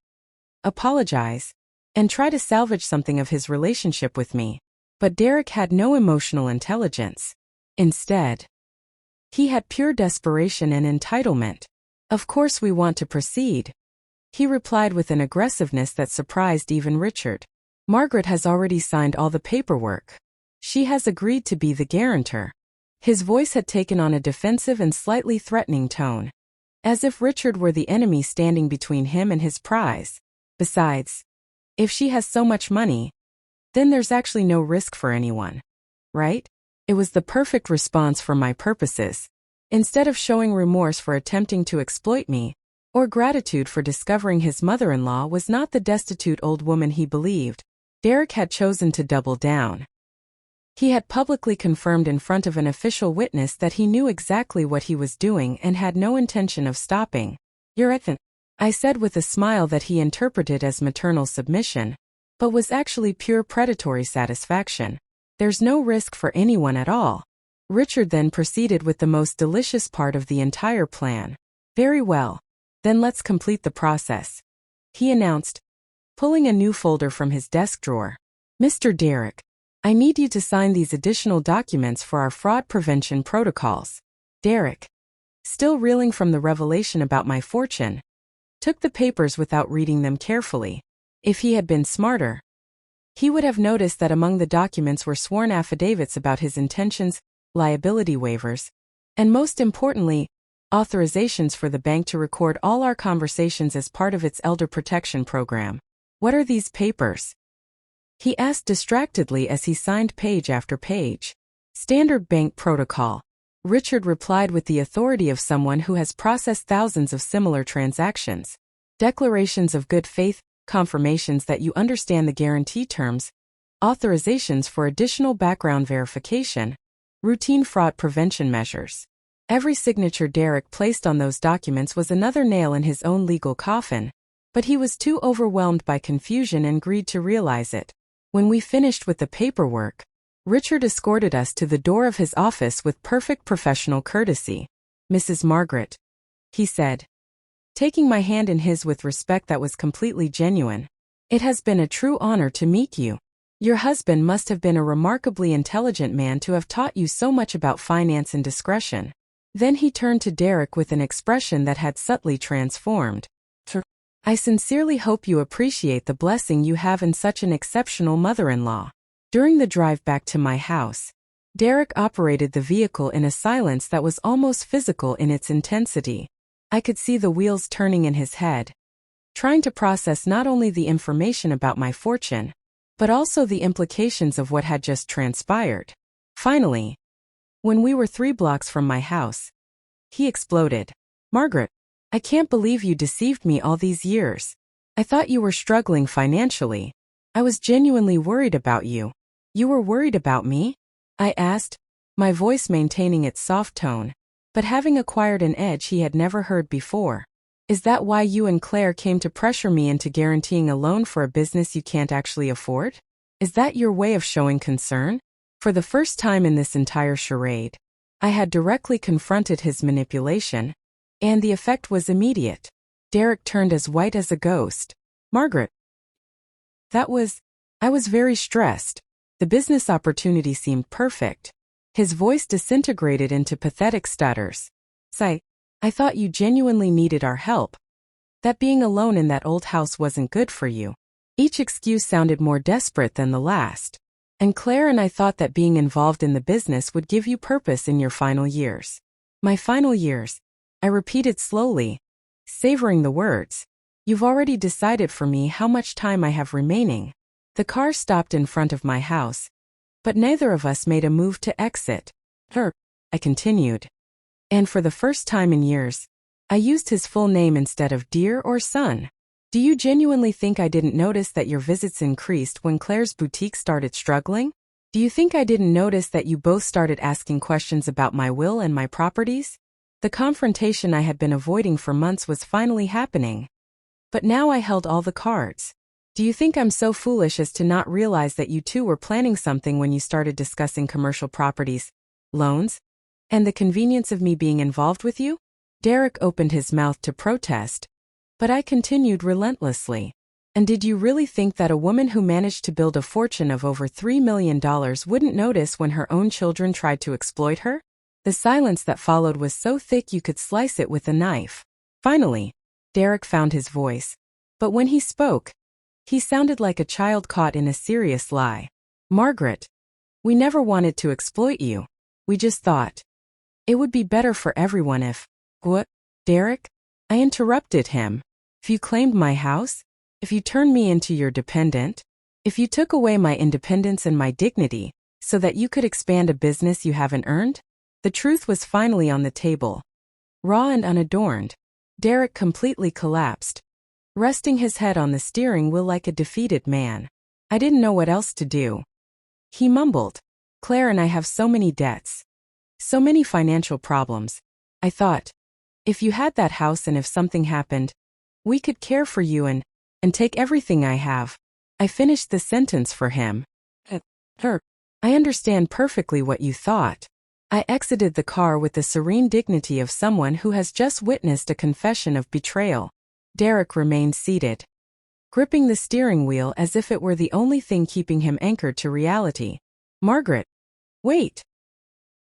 apologize, and try to salvage something of his relationship with me. But Derek had no emotional intelligence. Instead, he had pure desperation and entitlement. Of course we want to proceed, he replied with an aggressiveness that surprised even Richard. Margaret has already signed all the paperwork. She has agreed to be the guarantor. His voice had taken on a defensive and slightly threatening tone, as if Richard were the enemy standing between him and his prize. Besides, if she has so much money, then there's actually no risk for anyone, right? It was the perfect response for my purposes. Instead of showing remorse for attempting to exploit me, or gratitude for discovering his mother-in-law was not the destitute old woman he believed, Derek had chosen to double down. He had publicly confirmed in front of an official witness that he knew exactly what he was doing and had no intention of stopping. You're at I said with a smile that he interpreted as maternal submission, but was actually pure predatory satisfaction. There's no risk for anyone at all. Richard then proceeded with the most delicious part of the entire plan. Very well. Then let's complete the process, he announced, pulling a new folder from his desk drawer. Mr. Derek, I need you to sign these additional documents for our fraud prevention protocols. Derek, still reeling from the revelation about my fortune, took the papers without reading them carefully. If he had been smarter, he would have noticed that among the documents were sworn affidavits about his intentions, liability waivers, and most importantly, authorizations for the bank to record all our conversations as part of its elder protection program. What are these papers? He asked distractedly as he signed page after page. Standard bank protocol. Richard replied with the authority of someone who has processed thousands of similar transactions. Declarations of good faith, confirmations that you understand the guarantee terms, authorizations for additional background verification, routine fraud prevention measures. Every signature Derek placed on those documents was another nail in his own legal coffin, but he was too overwhelmed by confusion and greed to realize it. When we finished with the paperwork, Richard escorted us to the door of his office with perfect professional courtesy. Mrs. Margaret, he said, taking my hand in his with respect that was completely genuine, it has been a true honor to meet you. Your husband must have been a remarkably intelligent man to have taught you so much about finance and discretion. Then he turned to Derek with an expression that had subtly transformed. I sincerely hope you appreciate the blessing you have in such an exceptional mother-in-law. During the drive back to my house, Derek operated the vehicle in a silence that was almost physical in its intensity. I could see the wheels turning in his head, trying to process not only the information about my fortune, but also the implications of what had just transpired. Finally, when we were 3 blocks from my house, he exploded. "Margaret, I can't believe you deceived me all these years. I thought you were struggling financially. I was genuinely worried about you." "You were worried about me?" I asked, my voice maintaining its soft tone, but having acquired an edge he had never heard before. "Is that why you and Claire came to pressure me into guaranteeing a loan for a business you can't actually afford? Is that your way of showing concern?" For the first time in this entire charade, I had directly confronted his manipulation, and the effect was immediate. Derek turned as white as a ghost. "Margaret, I was very stressed. The business opportunity seemed perfect." His voice disintegrated into pathetic stutters. I thought you genuinely needed our help. That being alone in that old house wasn't good for you." Each excuse sounded more desperate than the last. "And Claire and I thought that being involved in the business would give you purpose in your final years." "My final years," I repeated slowly, savoring the words. "You've already decided for me how much time I have remaining." The car stopped in front of my house, but neither of us made a move to exit. I continued. "And for the first time in years, I used his full name instead of dear or son. Do you genuinely think I didn't notice that your visits increased when Claire's boutique started struggling? Do you think I didn't notice that you both started asking questions about my will and my properties?" The confrontation I had been avoiding for months was finally happening. But now I held all the cards. "Do you think I'm so foolish as to not realize that you two were planning something when you started discussing commercial properties, loans, and the convenience of me being involved with you?" Derek opened his mouth to protest, but I continued relentlessly. "And did you really think that a woman who managed to build a fortune of over $3 million wouldn't notice when her own children tried to exploit her?" The silence that followed was so thick you could slice it with a knife. Finally, Derek found his voice. But when he spoke, he sounded like a child caught in a serious lie. "Margaret, we never wanted to exploit you. We just thought it would be better for everyone if—" "What, Derek?" I interrupted him. "If you claimed my house? If you turned me into your dependent? If you took away my independence and my dignity so that you could expand a business you haven't earned?" The truth was finally on the table. Raw and unadorned, Derek completely collapsed, resting his head on the steering wheel like a defeated man. I didn't know what else to do. He mumbled, "Claire and I have so many debts, so many financial problems. I thought, if you had that house and if something happened, we could care for you and take everything I have." I finished the sentence for him. "I understand perfectly what you thought." I exited the car with the serene dignity of someone who has just witnessed a confession of betrayal. Derek remained seated, gripping the steering wheel as if it were the only thing keeping him anchored to reality. "Margaret, wait!"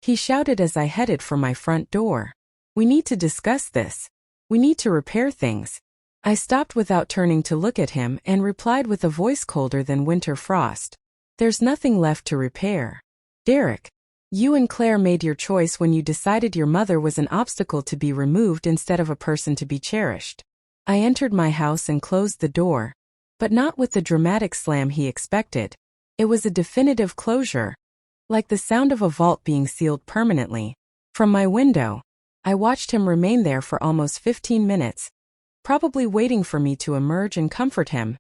he shouted as I headed for my front door. "We need to discuss this. We need to repair things." I stopped without turning to look at him and replied with a voice colder than winter frost. "There's nothing left to repair. Derek, you and Claire made your choice when you decided your mother was an obstacle to be removed instead of a person to be cherished." I entered my house and closed the door, but not with the dramatic slam he expected. It was a definitive closure, like the sound of a vault being sealed permanently. From my window, I watched him remain there for almost 15 minutes, probably waiting for me to emerge and comfort him,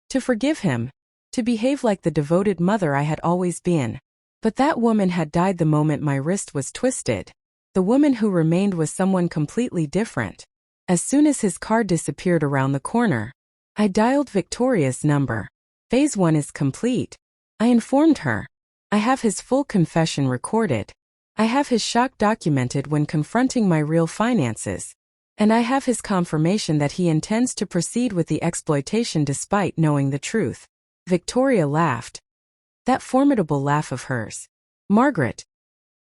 to forgive him, to behave like the devoted mother I had always been. But that woman had died the moment my wrist was twisted. The woman who remained was someone completely different. As soon as his car disappeared around the corner, I dialed Victoria's number. "Phase 1 is complete," I informed her. "I have his full confession recorded. I have his shock documented when confronting my real finances. And I have his confirmation that he intends to proceed with the exploitation despite knowing the truth." Victoria laughed. That formidable laugh of hers. "Margaret,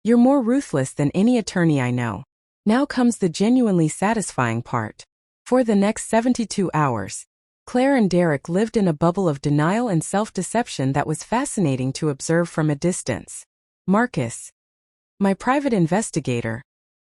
you're more ruthless than any attorney I know. Now comes the genuinely satisfying part. For the next 72 hours, Claire and Derek lived in a bubble of denial and self-deception that was fascinating to observe from a distance. Marcus, my private investigator,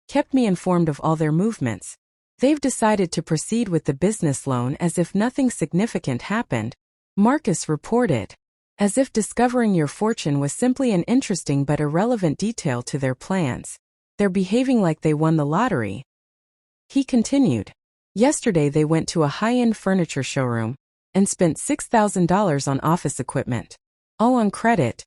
kept me informed of all their movements. They've decided to proceed with the business loan as if nothing significant happened, Marcus reported. As if discovering your fortune was simply an interesting but irrelevant detail to their plans. They're behaving like they won the lottery. He continued. Yesterday they went to a high-end furniture showroom and spent $6,000 on office equipment. All on credit.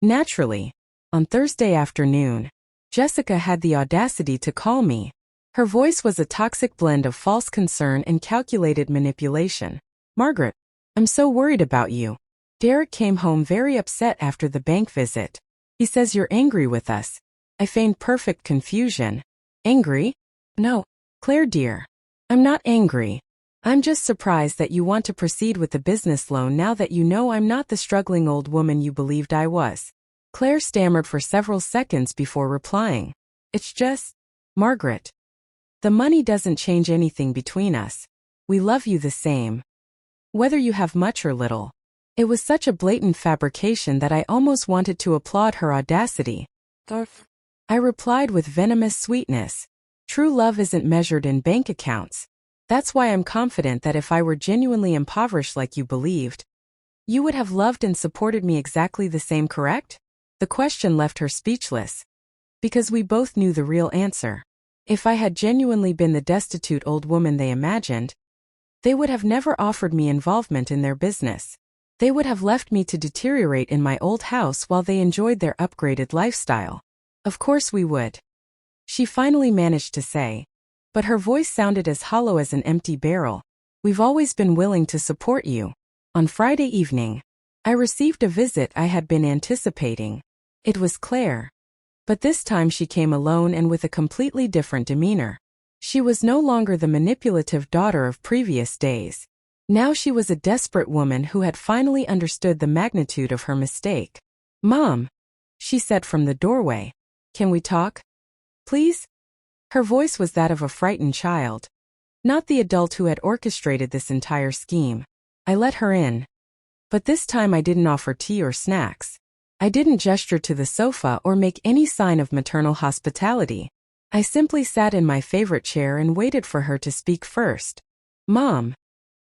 Naturally, on Thursday afternoon, Jessica had the audacity to call me. Her voice was a toxic blend of false concern and calculated manipulation. Margaret, I'm so worried about you. Derek came home very upset after the bank visit. He says you're angry with us. I feigned perfect confusion. Angry? No, Claire dear. I'm not angry. I'm just surprised that you want to proceed with the business loan now that you know I'm not the struggling old woman you believed I was. Claire stammered for several seconds before replying. It's just, Margaret. The money doesn't change anything between us. We love you the same. Whether you have much or little. It was such a blatant fabrication that I almost wanted to applaud her audacity. I replied with venomous sweetness. True love isn't measured in bank accounts. That's why I'm confident that if I were genuinely impoverished like you believed, you would have loved and supported me exactly the same, correct? The question left her speechless. Because we both knew the real answer. If I had genuinely been the destitute old woman they imagined, they would have never offered me involvement in their business. They would have left me to deteriorate in my old house while they enjoyed their upgraded lifestyle. Of course we would. She finally managed to say. But her voice sounded as hollow as an empty barrel. We've always been willing to support you. On Friday evening, I received a visit I had been anticipating. It was Claire. But this time she came alone and with a completely different demeanor. She was no longer the manipulative daughter of previous days. Now she was a desperate woman who had finally understood the magnitude of her mistake. Mom, she said from the doorway. Can we talk? Please? Her voice was that of a frightened child. Not the adult who had orchestrated this entire scheme. I let her in. But this time I didn't offer tea or snacks. I didn't gesture to the sofa or make any sign of maternal hospitality. I simply sat in my favorite chair and waited for her to speak first. Mom.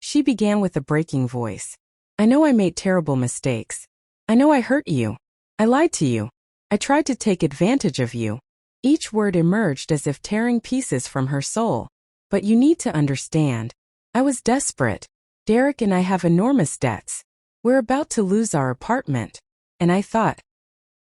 She began with a breaking voice. I know I made terrible mistakes. I know I hurt you. I lied to you. I tried to take advantage of you. Each word emerged as if tearing pieces from her soul. But you need to understand. I was desperate. Derek and I have enormous debts. We're about to lose our apartment. And I thought.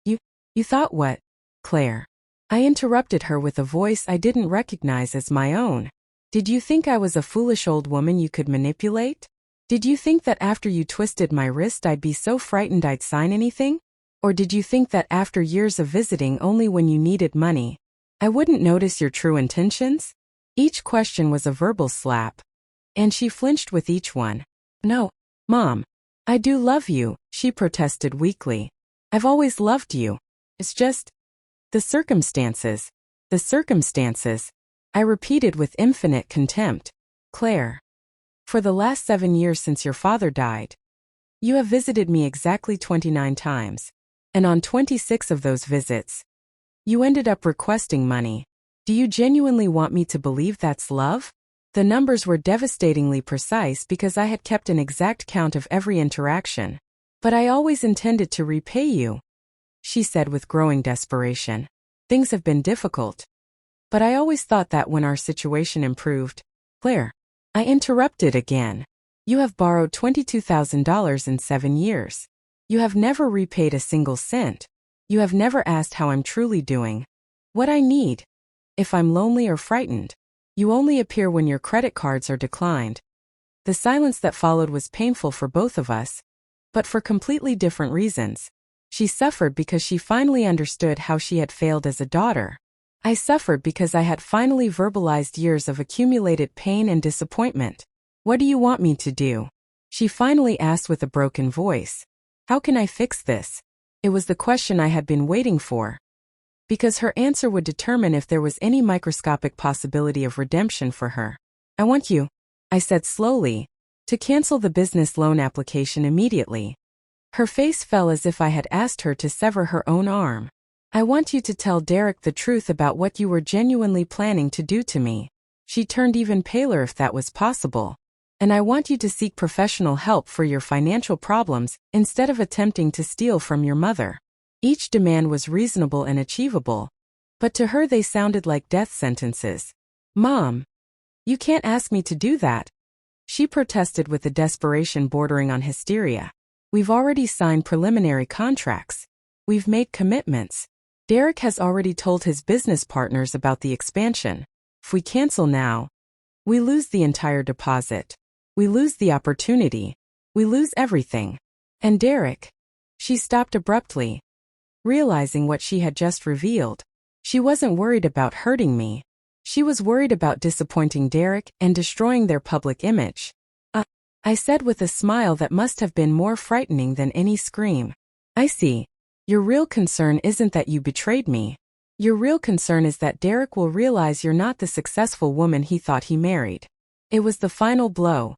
You thought what, Claire? I interrupted her with a voice I didn't recognize as my own. Did you think I was a foolish old woman you could manipulate? Did you think that after you twisted my wrist I'd be so frightened I'd sign anything? Or did you think that after years of visiting only when you needed money, I wouldn't notice your true intentions? Each question was a verbal slap. And she flinched with each one. No, Mom. I do love you, she protested weakly. I've always loved you. It's just the circumstances. The circumstances. I repeated with infinite contempt. Claire. For the last 7 years since your father died, you have visited me exactly 29 times. And on 26 of those visits, you ended up requesting money. Do you genuinely want me to believe that's love? The numbers were devastatingly precise because I had kept an exact count of every interaction. But I always intended to repay you, she said with growing desperation. Things have been difficult. But I always thought that when our situation improved. Claire. I interrupted again. You have borrowed $22,000 in 7 years. You have never repaid a single cent. You have never asked how I'm truly doing. What I need. If I'm lonely or frightened. You only appear when your credit cards are declined. The silence that followed was painful for both of us, but for completely different reasons. She suffered because she finally understood how she had failed as a daughter. I suffered because I had finally verbalized years of accumulated pain and disappointment. What do you want me to do? She finally asked with a broken voice. How can I fix this? It was the question I had been waiting for. Because her answer would determine if there was any microscopic possibility of redemption for her. I want you, I said slowly, to cancel the business loan application immediately. Her face fell as if I had asked her to sever her own arm. I want you to tell Derek the truth about what you were genuinely planning to do to me. She turned even paler if that was possible. And I want you to seek professional help for your financial problems instead of attempting to steal from your mother. Each demand was reasonable and achievable, but to her they sounded like death sentences. Mom, you can't ask me to do that, she protested with a desperation bordering on hysteria. We've already signed preliminary contracts. We've made commitments. Derek has already told his business partners about the expansion. If we cancel now, we lose the entire deposit. We lose the opportunity. We lose everything. And Derek. She stopped abruptly, realizing what she had just revealed. She wasn't worried about hurting me. She was worried about disappointing Derek and destroying their public image. I said with a smile that must have been more frightening than any scream. I see. Your real concern isn't that you betrayed me. Your real concern is that Derek will realize you're not the successful woman he thought he married. It was the final blow.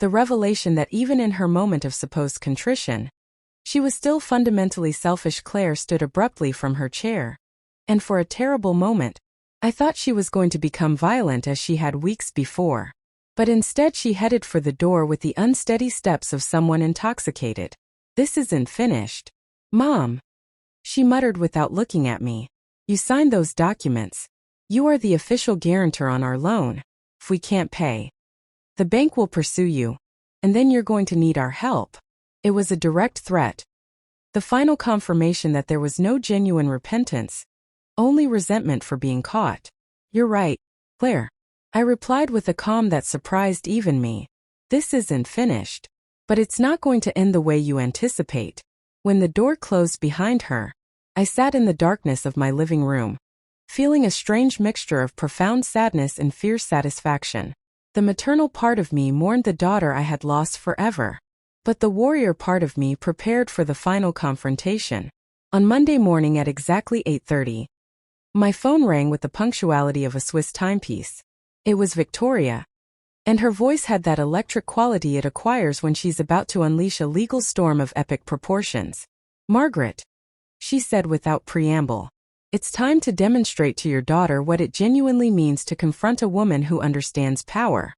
The revelation that even in her moment of supposed contrition, she was still fundamentally selfish. Claire stood abruptly from her chair. And for a terrible moment, I thought she was going to become violent as she had weeks before. But instead she headed for the door with the unsteady steps of someone intoxicated. This isn't finished. Mom, she muttered without looking at me. You signed those documents. You are the official guarantor on our loan. If we can't pay, the bank will pursue you, and then you're going to need our help. It was a direct threat. The final confirmation that there was no genuine repentance, only resentment for being caught. You're right, Claire, I replied with a calm that surprised even me. This isn't finished. But it's not going to end the way you anticipate. When the door closed behind her, I sat in the darkness of my living room, feeling a strange mixture of profound sadness and fierce satisfaction. The maternal part of me mourned the daughter I had lost forever. But the warrior part of me prepared for the final confrontation. On Monday morning at exactly 8:30, my phone rang with the punctuality of a Swiss timepiece. It was Victoria, and her voice had that electric quality it acquires when she's about to unleash a legal storm of epic proportions. Margaret, she said without preamble, it's time to demonstrate to your daughter what it genuinely means to confront a woman who understands power.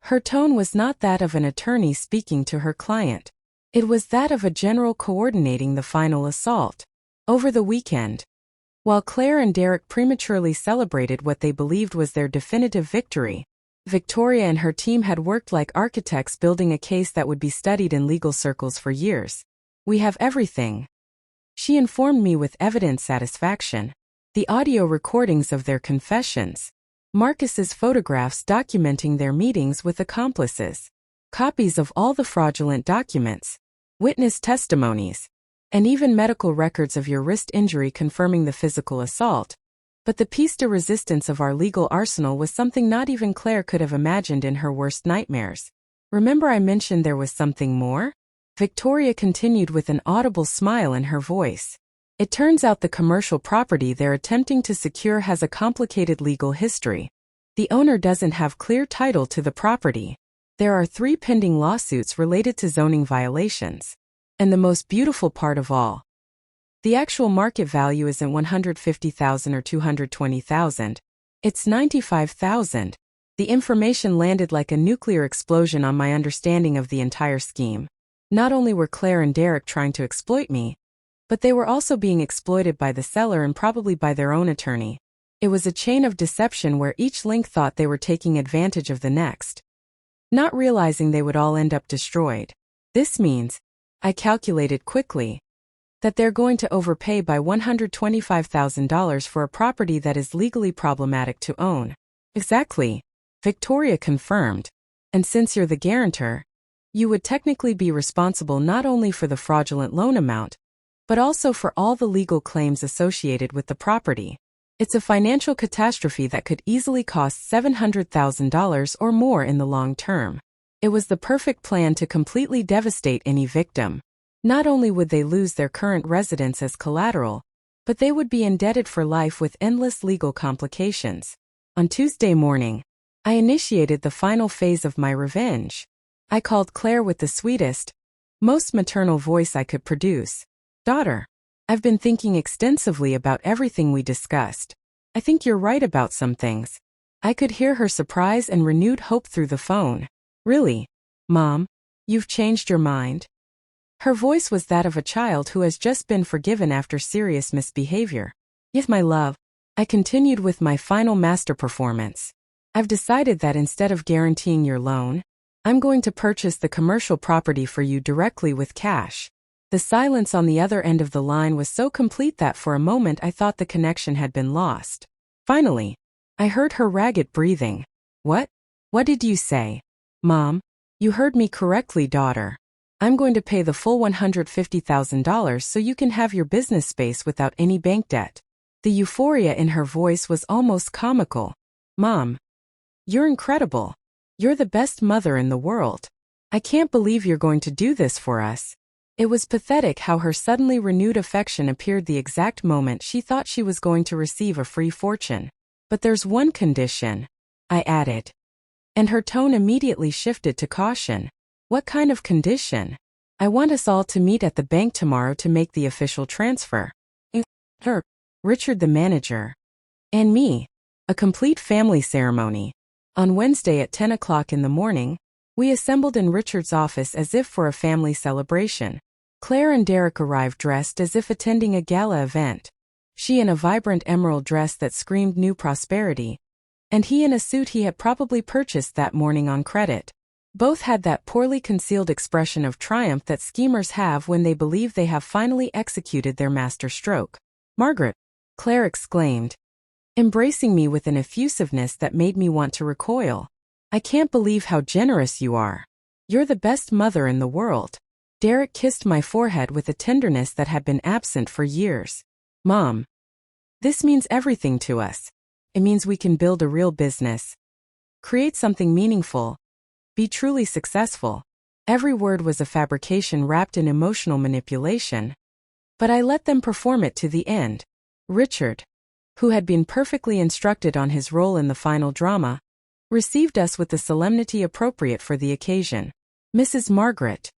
Her tone was not that of an attorney speaking to her client. It was that of a general coordinating the final assault. Over the weekend, while Claire and Derek prematurely celebrated what they believed was their definitive victory, Victoria and her team had worked like architects building a case that would be studied in legal circles for years. We have everything, she informed me with evident satisfaction. The audio recordings of their confessions, Marcus's photographs documenting their meetings with accomplices, copies of all the fraudulent documents, witness testimonies, and even medical records of your wrist injury confirming the physical assault. But the piece de resistance of our legal arsenal was something not even Claire could have imagined in her worst nightmares. Remember I mentioned there was something more? Victoria continued with an audible smile in her voice. It turns out the commercial property they're attempting to secure has a complicated legal history. The owner doesn't have clear title to the property. There are 3 pending lawsuits related to zoning violations. And the most beautiful part of all, the actual market value isn't $150,000 or $220,000. It's $95,000. The information landed like a nuclear explosion on my understanding of the entire scheme. Not only were Claire and Derek trying to exploit me, but they were also being exploited by the seller and probably by their own attorney. It was a chain of deception where each link thought they were taking advantage of the next, not realizing they would all end up destroyed. This means, I calculated quickly, that they're going to overpay by $125,000 for a property that is legally problematic to own. Exactly, Victoria confirmed. And since you're the guarantor, you would technically be responsible not only for the fraudulent loan amount, but also for all the legal claims associated with the property. It's a financial catastrophe that could easily cost $700,000 or more in the long term. It was the perfect plan to completely devastate any victim. Not only would they lose their current residence as collateral, but they would be indebted for life with endless legal complications. On Tuesday morning, I initiated the final phase of my revenge. I called Claire with the sweetest, most maternal voice I could produce. Daughter, I've been thinking extensively about everything we discussed. I think you're right about some things. I could hear her surprise and renewed hope through the phone. Really? Mom? You've changed your mind? Her voice was that of a child who has just been forgiven after serious misbehavior. Yes, my love. I continued with my final master performance. I've decided that instead of guaranteeing your loan, I'm going to purchase the commercial property for you directly with cash. The silence on the other end of the line was so complete that for a moment I thought the connection had been lost. Finally, I heard her ragged breathing. What? What did you say? Mom, you heard me correctly, daughter. I'm going to pay the full $150,000 so you can have your business space without any bank debt. The euphoria in her voice was almost comical. Mom, you're incredible. You're the best mother in the world. I can't believe you're going to do this for us. It was pathetic how her suddenly renewed affection appeared the exact moment she thought she was going to receive a free fortune. But there's one condition, I added. And her tone immediately shifted to caution. What kind of condition? I want us all to meet at the bank tomorrow to make the official transfer. Her, Richard the manager, and me. A complete family ceremony. On Wednesday at 10 o'clock in the morning, we assembled in Richard's office as if for a family celebration. Claire and Derek arrived dressed as if attending a gala event. She in a vibrant emerald dress that screamed new prosperity, and he in a suit he had probably purchased that morning on credit. Both had that poorly concealed expression of triumph that schemers have when they believe they have finally executed their master stroke. Margaret, Claire exclaimed, embracing me with an effusiveness that made me want to recoil. I can't believe how generous you are. You're the best mother in the world. Derek kissed my forehead with a tenderness that had been absent for years. Mom, this means everything to us. It means we can build a real business, create something meaningful, be truly successful. Every word was a fabrication wrapped in emotional manipulation, but I let them perform it to the end. Richard, who had been perfectly instructed on his role in the final drama, received us with the solemnity appropriate for the occasion. Mrs. Margaret,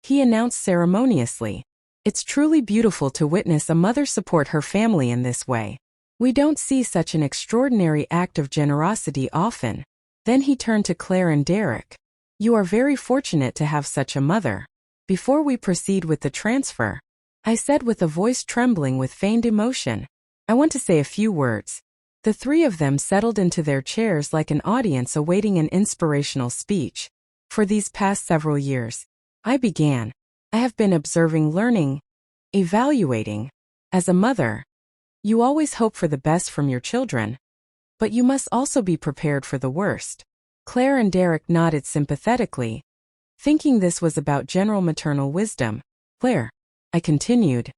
he announced ceremoniously, it's truly beautiful to witness a mother support her family in this way. We don't see such an extraordinary act of generosity often. Then he turned to Claire and Derek. You are very fortunate to have such a mother. Before we proceed with the transfer, I said with a voice trembling with feigned emotion, I want to say a few words. The three of them settled into their chairs like an audience awaiting an inspirational speech. For these past several years, I have been observing, learning, evaluating. As a mother, you always hope for the best from your children, but you must also be prepared for the worst. Claire and Derek nodded sympathetically, thinking this was about general maternal wisdom. Claire, I continued,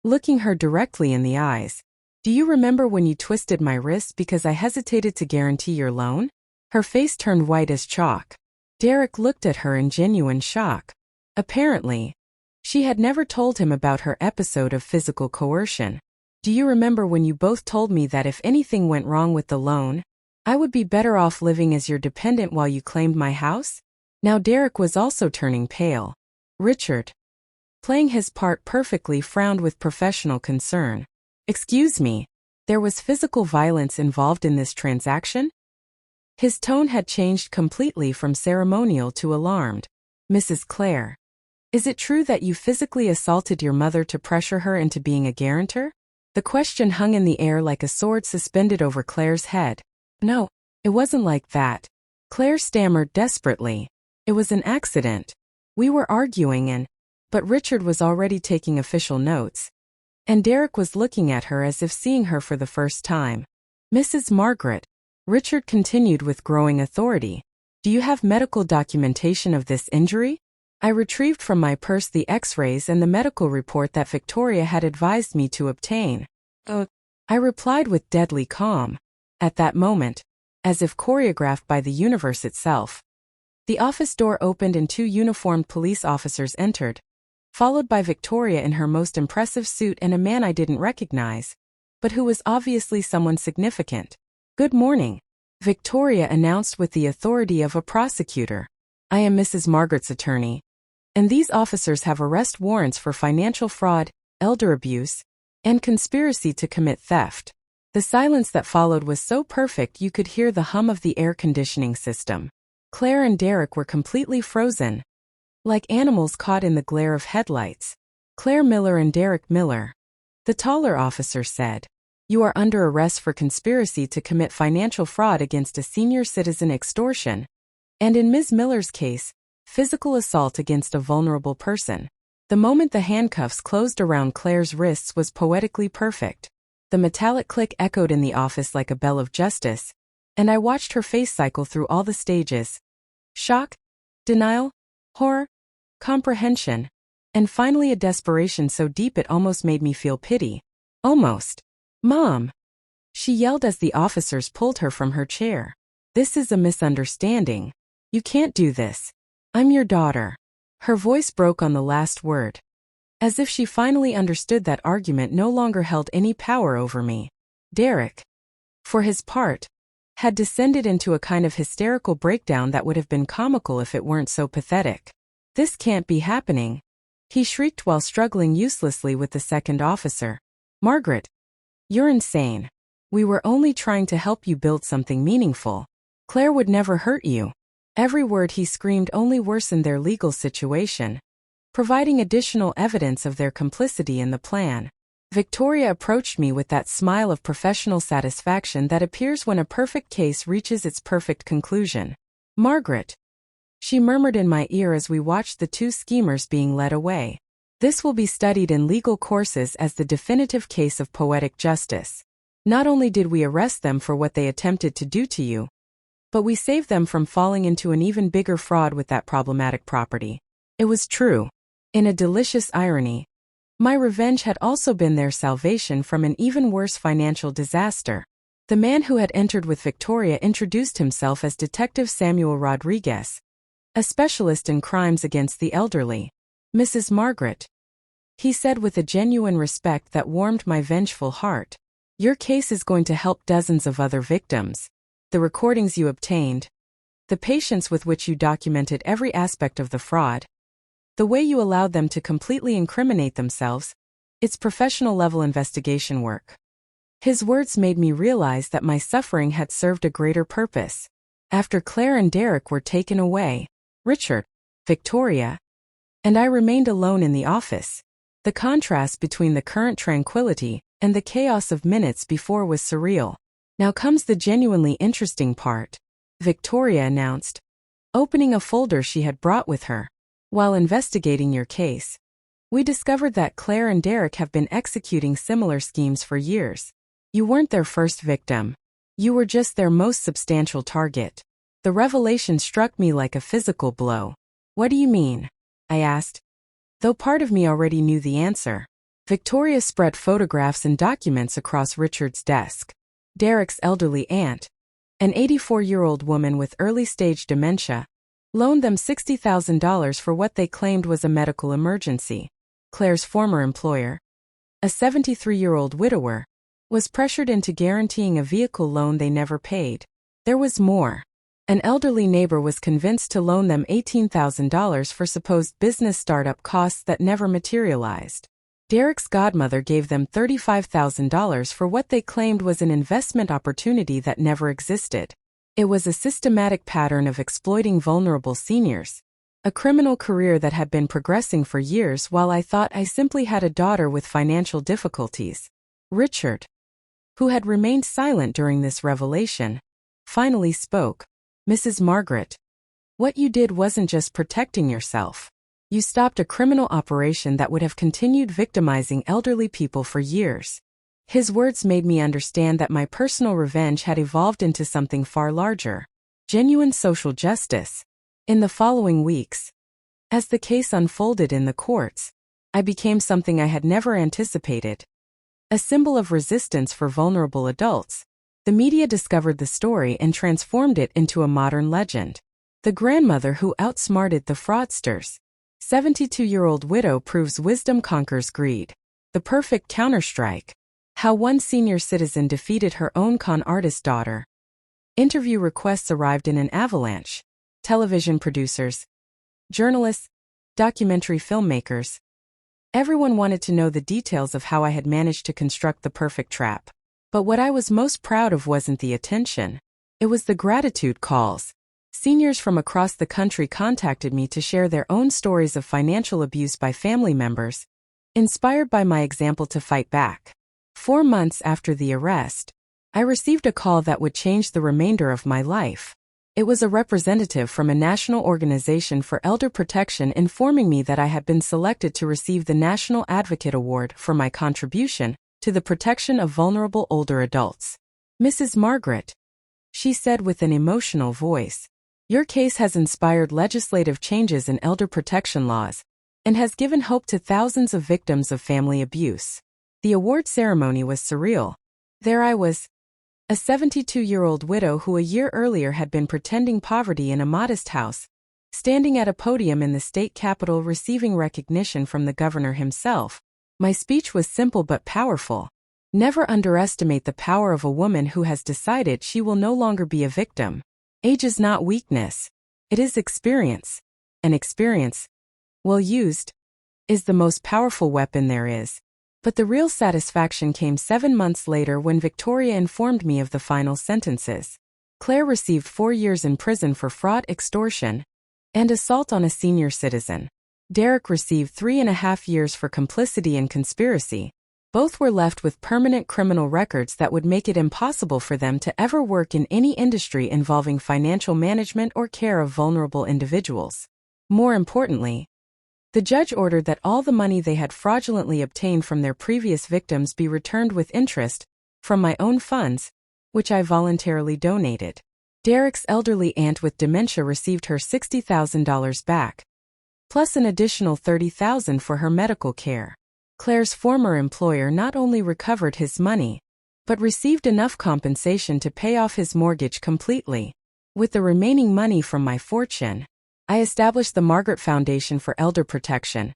looking her directly in the eyes, do you remember when you twisted my wrist because I hesitated to guarantee your loan? Her face turned white as chalk. Derek looked at her in genuine shock. Apparently, she had never told him about her episode of physical coercion. Do you remember when you both told me that if anything went wrong with the loan, I would be better off living as your dependent while you claimed my house? Now Derek was also turning pale. Richard, playing his part perfectly, frowned with professional concern. Excuse me, there was physical violence involved in this transaction? His tone had changed completely from ceremonial to alarmed. Mrs. Claire, is it true that you physically assaulted your mother to pressure her into being a guarantor? The question hung in the air like a sword suspended over Claire's head. No, it wasn't like that. Claire stammered desperately. It was an accident. We were arguing but Richard was already taking official notes. And Derek was looking at her as if seeing her for the first time. Mrs. Margaret, Richard continued with growing authority. Do you have medical documentation of this injury? I retrieved from my purse the x-rays and the medical report that Victoria had advised me to obtain. I replied with deadly calm. At that moment, as if choreographed by the universe itself, the office door opened and two uniformed police officers entered, followed by Victoria in her most impressive suit and a man I didn't recognize, but who was obviously someone significant. Good morning, Victoria announced with the authority of a prosecutor. I am Mrs. Margaret's attorney, and these officers have arrest warrants for financial fraud, elder abuse, and conspiracy to commit theft. The silence that followed was so perfect you could hear the hum of the air conditioning system. Claire and Derek were completely frozen, like animals caught in the glare of headlights. Claire Miller and Derek Miller. The taller officer said, "You are under arrest for conspiracy to commit financial fraud against a senior citizen, extortion, and in Ms. Miller's case, physical assault against a vulnerable person." The moment the handcuffs closed around Claire's wrists was poetically perfect. The metallic click echoed in the office like a bell of justice, and I watched her face cycle through all the stages: shock, denial, horror, comprehension, and finally a desperation so deep it almost made me feel pity. Almost. "Mom!" she yelled as the officers pulled her from her chair. "This is a misunderstanding. You can't do this. I'm your daughter." Her voice broke on the last word, as if she finally understood that argument no longer held any power over me. Derek, for his part, had descended into a kind of hysterical breakdown that would have been comical if it weren't so pathetic. "This can't be happening," he shrieked while struggling uselessly with the second officer. "Margaret, you're insane. We were only trying to help you build something meaningful. Claire would never hurt you." Every word he screamed only worsened their legal situation, providing additional evidence of their complicity in the plan. Victoria approached me with that smile of professional satisfaction that appears when a perfect case reaches its perfect conclusion. "Margaret," she murmured in my ear as we watched the two schemers being led away. "This will be studied in legal courses as the definitive case of poetic justice. Not only did we arrest them for what they attempted to do to you, but we saved them from falling into an even bigger fraud with that problematic property." It was true. In a delicious irony, my revenge had also been their salvation from an even worse financial disaster. The man who had entered with Victoria introduced himself as Detective Samuel Rodriguez, a specialist in crimes against the elderly. "Mrs. Margaret," he said with a genuine respect that warmed my vengeful heart, "your case is going to help dozens of other victims. The recordings you obtained, the patience with which you documented every aspect of the fraud, the way you allowed them to completely incriminate themselves, it's professional-level investigation work." His words made me realize that my suffering had served a greater purpose. After Claire and Derek were taken away, Richard, Victoria, and I remained alone in the office. The contrast between the current tranquility and the chaos of minutes before was surreal. "Now comes the genuinely interesting part," Victoria announced, opening a folder she had brought with her. "While investigating your case, we discovered that Claire and Derek have been executing similar schemes for years. You weren't their first victim. You were just their most substantial target." The revelation struck me like a physical blow. "What do you mean?" I asked, though part of me already knew the answer. Victoria spread photographs and documents across Richard's desk. Derek's elderly aunt, an 84-year-old woman with early-stage dementia, loaned them $60,000 for what they claimed was a medical emergency. Claire's former employer, a 73-year-old widower, was pressured into guaranteeing a vehicle loan they never paid. There was more. An elderly neighbor was convinced to loan them $18,000 for supposed business startup costs that never materialized. Derek's godmother gave them $35,000 for what they claimed was an investment opportunity that never existed. It was a systematic pattern of exploiting vulnerable seniors, a criminal career that had been progressing for years while I thought I simply had a daughter with financial difficulties. Richard, who had remained silent during this revelation, finally spoke. "Mrs. Margaret, what you did wasn't just protecting yourself. You stopped a criminal operation that would have continued victimizing elderly people for years." His words made me understand that my personal revenge had evolved into something far larger: genuine social justice. In the following weeks, as the case unfolded in the courts, I became something I had never anticipated: a symbol of resistance for vulnerable adults. The media discovered the story and transformed it into a modern legend. The grandmother who outsmarted the fraudsters. 72-year-old widow proves wisdom conquers greed. The perfect counterstrike. How one senior citizen defeated her own con artist daughter. Interview requests arrived in an avalanche. Television producers, journalists, documentary filmmakers. Everyone wanted to know the details of how I had managed to construct the perfect trap. But what I was most proud of wasn't the attention. It was the gratitude calls. Seniors from across the country contacted me to share their own stories of financial abuse by family members, inspired by my example to fight back. 4 months after the arrest, I received a call that would change the remainder of my life. It was a representative from a national organization for elder protection informing me that I had been selected to receive the National Advocate Award for my contribution to the protection of vulnerable older adults. "Mrs. Margaret," she said with an emotional voice, "your case has inspired legislative changes in elder protection laws and has given hope to thousands of victims of family abuse." The award ceremony was surreal. There I was, a 72-year-old widow who a year earlier had been pretending poverty in a modest house, standing at a podium in the state capitol receiving recognition from the governor himself. My speech was simple but powerful. Never underestimate the power of a woman who has decided she will no longer be a victim. Age is not weakness. It is experience. And experience, well used, is the most powerful weapon there is. But the real satisfaction came 7 months later when Victoria informed me of the final sentences. Claire received 4 years in prison for fraud, extortion, and assault on a senior citizen. Derek received 3.5 years for complicity and conspiracy. Both were left with permanent criminal records that would make it impossible for them to ever work in any industry involving financial management or care of vulnerable individuals. More importantly, the judge ordered that all the money they had fraudulently obtained from their previous victims be returned with interest from my own funds, which I voluntarily donated. Derek's elderly aunt with dementia received her $60,000 back, plus an additional $30,000 for her medical care. Claire's former employer not only recovered his money, but received enough compensation to pay off his mortgage completely. With the remaining money from my fortune, I established the Margaret Foundation for Elder Protection,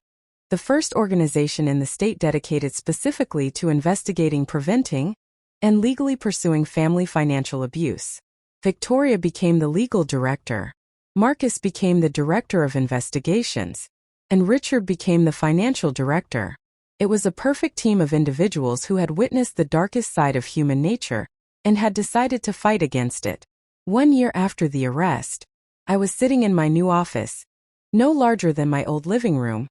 the first organization in the state dedicated specifically to investigating, preventing, and legally pursuing family financial abuse. Victoria became the legal director, Marcus became the director of investigations, and Richard became the financial director. It was a perfect team of individuals who had witnessed the darkest side of human nature and had decided to fight against it. 1 year after the arrest, I was sitting in my new office, no larger than my old living room,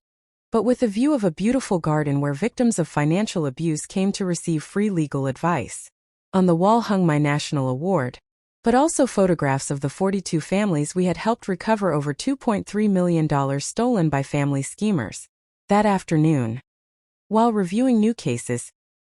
but with a view of a beautiful garden where victims of financial abuse came to receive free legal advice. On the wall hung my national award, but also photographs of the 42 families we had helped recover over $2.3 million stolen by family schemers. That afternoon, while reviewing new cases,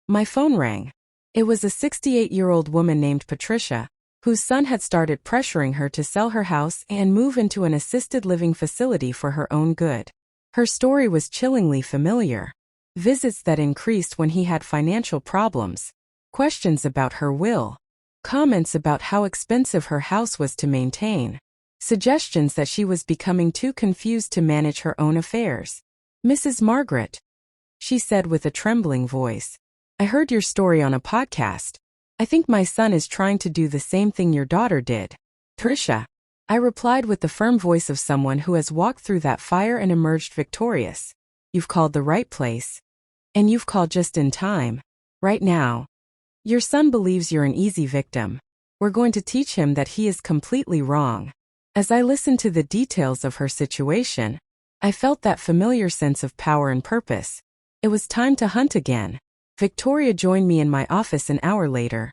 my phone rang. It was a 68-year-old woman named Patricia, whose son had started pressuring her to sell her house and move into an assisted living facility for her own good. Her story was chillingly familiar. Visits that increased when he had financial problems, questions about her will, comments about how expensive her house was to maintain, suggestions that she was becoming too confused to manage her own affairs. "Mrs. Margaret," she said with a trembling voice, "I heard your story on a podcast. I think my son is trying to do the same thing your daughter did." "Tricia," I replied with the firm voice of someone who has walked through that fire and emerged victorious. "You've called the right place. And you've called just in time. Right now. Your son believes you're an easy victim. We're going to teach him that he is completely wrong." As I listened to the details of her situation, I felt that familiar sense of power and purpose. It was time to hunt again. Victoria joined me in my office an hour later,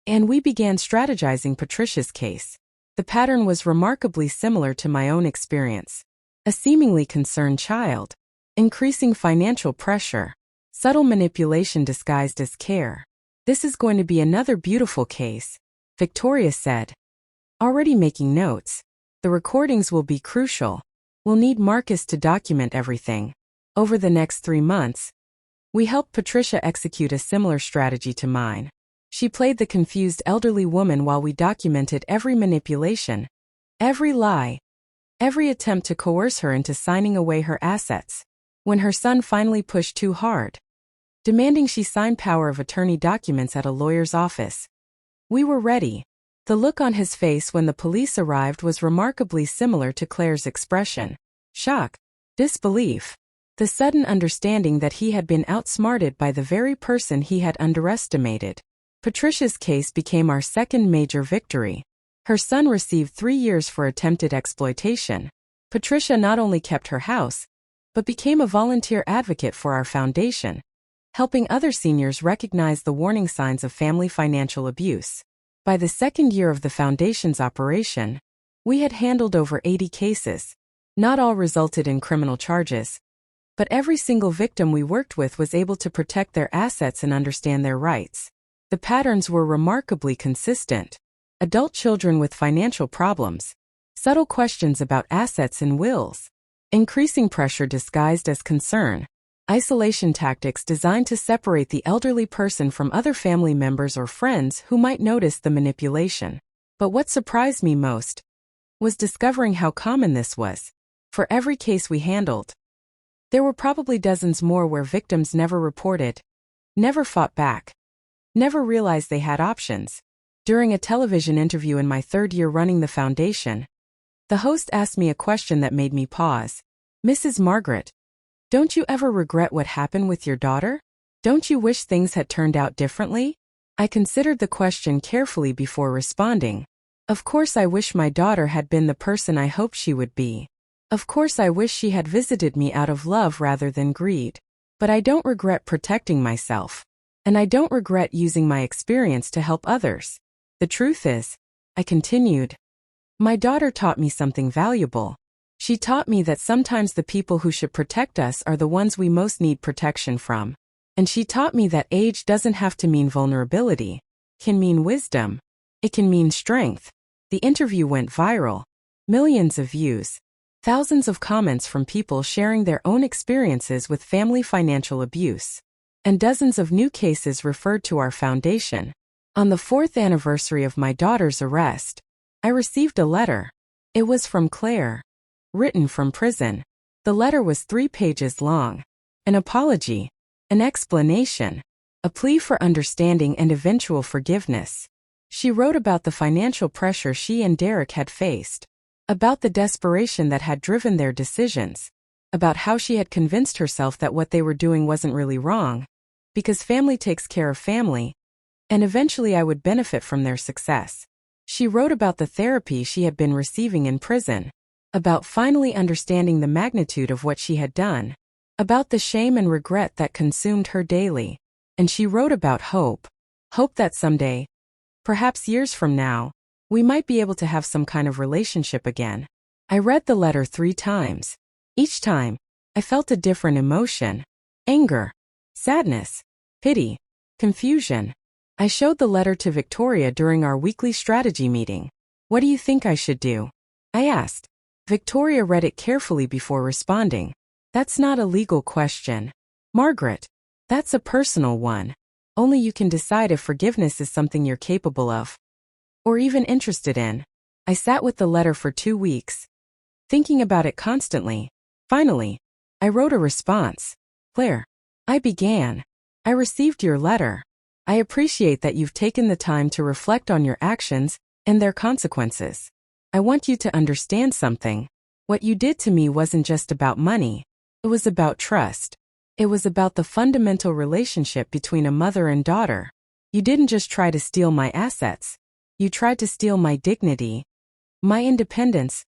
and we began strategizing Patricia's case. The pattern was remarkably similar to my own experience. A seemingly concerned child, increasing financial pressure, subtle manipulation disguised as care. "This is going to be another beautiful case," Victoria said, already making notes. "The recordings will be crucial. We'll need Marcus to document everything." Over the next 3 months, we helped Patricia execute a similar strategy to mine. She played the confused elderly woman while we documented every manipulation, every lie, every attempt to coerce her into signing away her assets. When her son finally pushed too hard, demanding she sign power of attorney documents at a lawyer's office, we were ready. The look on his face when the police arrived was remarkably similar to Claire's expression. Shock. Disbelief. The sudden understanding that he had been outsmarted by the very person he had underestimated. Patricia's case became our second major victory. Her son received 3 years for attempted exploitation. Patricia not only kept her house, but became a volunteer advocate for our foundation, helping other seniors recognize the warning signs of family financial abuse. By the second year of the foundation's operation, we had handled over 80 cases. Not all resulted in criminal charges, but every single victim we worked with was able to protect their assets and understand their rights. The patterns were remarkably consistent. Adult children with financial problems, subtle questions about assets and wills, increasing pressure disguised as concern, isolation tactics designed to separate the elderly person from other family members or friends who might notice the manipulation. But what surprised me most was discovering how common this was. For every case we handled, there were probably dozens more where victims never reported, never fought back, never realized they had options. During a television interview in my third year running the foundation, the host asked me a question that made me pause. "Mrs. Margaret, don't you ever regret what happened with your daughter? Don't you wish things had turned out differently?" I considered the question carefully before responding. Of course I wish my daughter had been the person I hoped she would be. Of course I wish she had visited me out of love rather than greed. But I don't regret protecting myself. And I don't regret using my experience to help others. The truth is, I continued, my daughter taught me something valuable. She taught me that sometimes the people who should protect us are the ones we most need protection from. And she taught me that age doesn't have to mean vulnerability. It can mean wisdom. It can mean strength. The interview went viral. Millions of views. Thousands of comments from people sharing their own experiences with family financial abuse. And dozens of new cases referred to our foundation. On the 4th anniversary of my daughter's arrest, I received a letter. It was from Claire. Written from prison. The letter was 3 pages long. An apology. An explanation. A plea for understanding and eventual forgiveness. She wrote about the financial pressure she and Derek had faced. About the desperation that had driven their decisions. About how she had convinced herself that what they were doing wasn't really wrong. Because family takes care of family. And eventually I would benefit from their success. She wrote about the therapy she had been receiving in prison. About finally understanding the magnitude of what she had done. About the shame and regret that consumed her daily. And she wrote about hope. Hope that someday, perhaps years from now, we might be able to have some kind of relationship again. I read the letter 3 times. Each time, I felt a different emotion. Anger, sadness, pity, confusion. I showed the letter to Victoria during our weekly strategy meeting. "What do you think I should do?" I asked. Victoria read it carefully before responding. "That's not a legal question, Margaret. That's a personal one. Only you can decide if forgiveness is something you're capable of. Or even interested in." I sat with the letter for 2 weeks, thinking about it constantly. Finally, I wrote a response. "Claire," I began. "I received your letter. I appreciate that you've taken the time to reflect on your actions and their consequences. I want you to understand something. What you did to me wasn't just about money. It was about trust. It was about the fundamental relationship between a mother and daughter. You didn't just try to steal my assets. You tried to steal my dignity, my independence,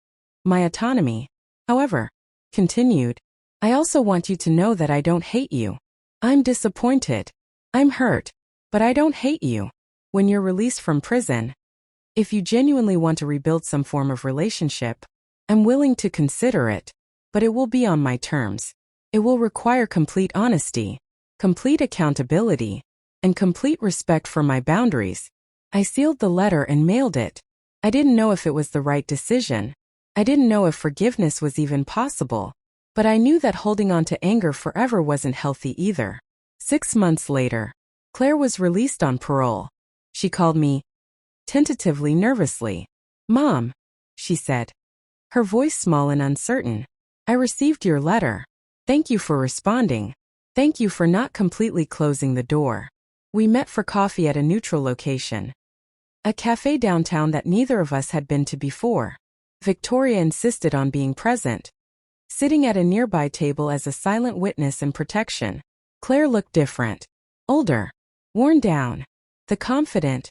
my autonomy. However," continued, "I also want you to know that I don't hate you. I'm disappointed. I'm hurt. But I don't hate you. When you're released from prison, if you genuinely want to rebuild some form of relationship, I'm willing to consider it. But it will be on my terms. It will require complete honesty, complete accountability, and complete respect for my boundaries." I sealed the letter and mailed it. I didn't know if it was the right decision. I didn't know if forgiveness was even possible. But I knew that holding on to anger forever wasn't healthy either. 6 months later, Claire was released on parole. She called me, tentatively, nervously. "Mom," she said, her voice small and uncertain. "I received your letter. Thank you for responding. Thank you for not completely closing the door." We met for coffee at a neutral location. A cafe downtown that neither of us had been to before. Victoria insisted on being present. sitting at a nearby table as a silent witness and protection. Claire looked different. Older. Worn down. The confident,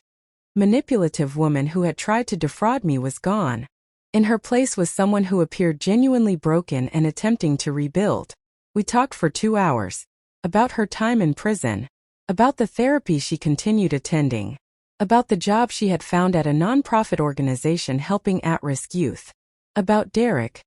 manipulative woman who had tried to defraud me was gone. In her place was someone who appeared genuinely broken and attempting to rebuild. We talked for 2 hours. About her time in prison. About the therapy she continued attending. About the job she had found at a nonprofit organization helping at-risk youth. About Derek,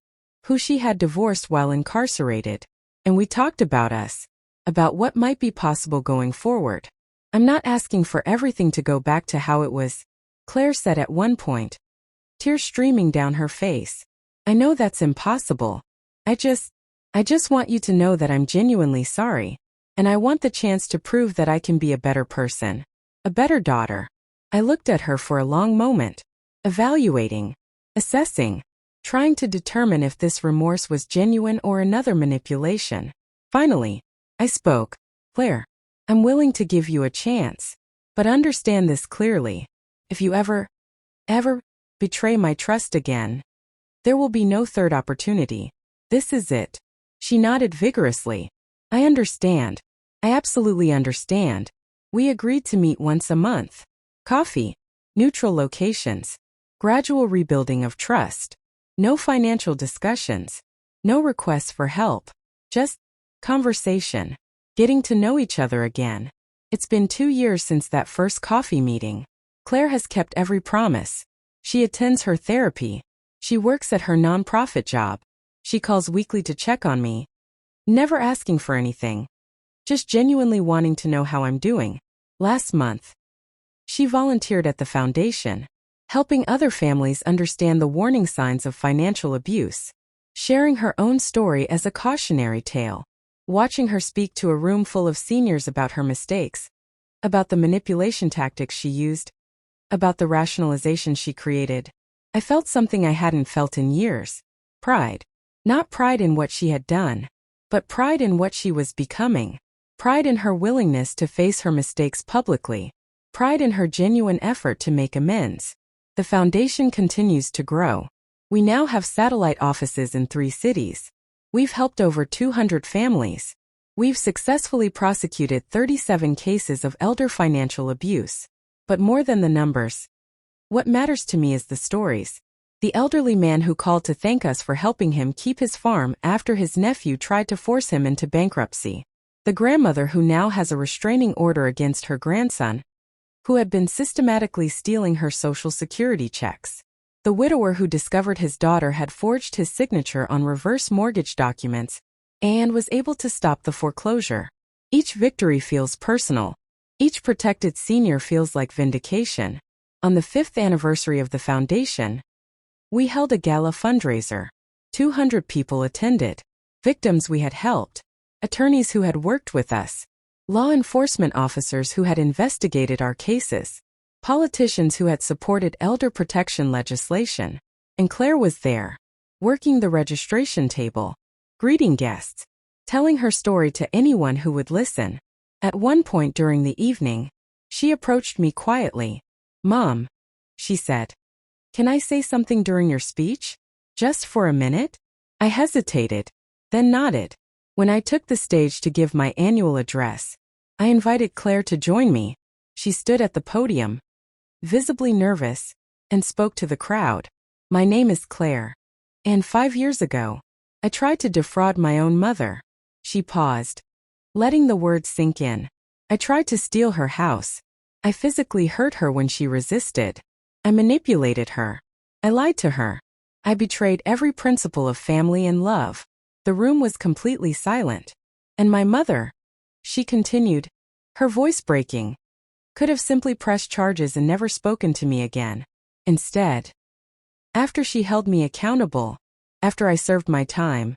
who she had divorced while incarcerated. And we talked about us. About what might be possible going forward. I'm not asking for everything to go back to how it was, Claire said at one point, tears streaming down her face. I know that's impossible. I just want you to know that I'm genuinely sorry, and I want the chance to prove that I can be a better person, a better daughter. I looked at her for a long moment, evaluating, assessing, trying to determine if this remorse was genuine or another manipulation. Finally, I spoke. Claire, I'm willing to give you a chance, but understand this clearly. If you ever betray my trust again, there will be no third opportunity. This is it. She nodded vigorously. I understand. I absolutely understand. We agreed to meet once a month. Coffee. Neutral locations. Gradual rebuilding of trust. No financial discussions. No requests for help. Just conversation. Getting to know each other again. It's been 2 years since that first coffee meeting. Claire has kept every promise. She attends her therapy. She works at her nonprofit job. She calls weekly to check on me. Never asking for anything. Just genuinely wanting to know how I'm doing. Last month, she volunteered at the foundation, helping other families understand the warning signs of financial abuse. Sharing her own story as a cautionary tale. Watching her speak to a room full of seniors about her mistakes, about the manipulation tactics she used, about the rationalization she created, I felt something I hadn't felt in years. Pride. Not pride in what she had done, but pride in what she was becoming. Pride in her willingness to face her mistakes publicly. Pride in her genuine effort to make amends. The foundation continues to grow. We now have satellite offices in 3 cities. We've helped over 200 families. We've successfully prosecuted 37 cases of elder financial abuse. But more than the numbers, what matters to me is the stories. The elderly man who called to thank us for helping him keep his farm after his nephew tried to force him into bankruptcy. The grandmother who now has a restraining order against her grandson, who had been systematically stealing her Social Security checks. The widower who discovered his daughter had forged his signature on reverse mortgage documents and was able to stop the foreclosure. Each victory feels personal. Each protected senior feels like vindication. On the 5th anniversary of the foundation, we held a gala fundraiser. 200 people attended. Victims we had helped. Attorneys who had worked with us. Law enforcement officers who had investigated our cases. Politicians who had supported elder protection legislation. And Claire was there, working the registration table, greeting guests, telling her story to anyone who would listen. At one point during the evening, she approached me quietly. Mom, she said, can I say something during your speech? Just for a minute? I hesitated, then nodded. When I took the stage to give my annual address, I invited Claire to join me. She stood at the podium, visibly nervous, and spoke to the crowd. My name is Claire. And 5 years ago, I tried to defraud my own mother. She paused, letting the words sink in. I tried to steal her house. I physically hurt her when she resisted. I manipulated her. I lied to her. I betrayed every principle of family and love. The room was completely silent. And my mother, she continued, her voice breaking, could have simply pressed charges and never spoken to me again. Instead, after she held me accountable, after I served my time,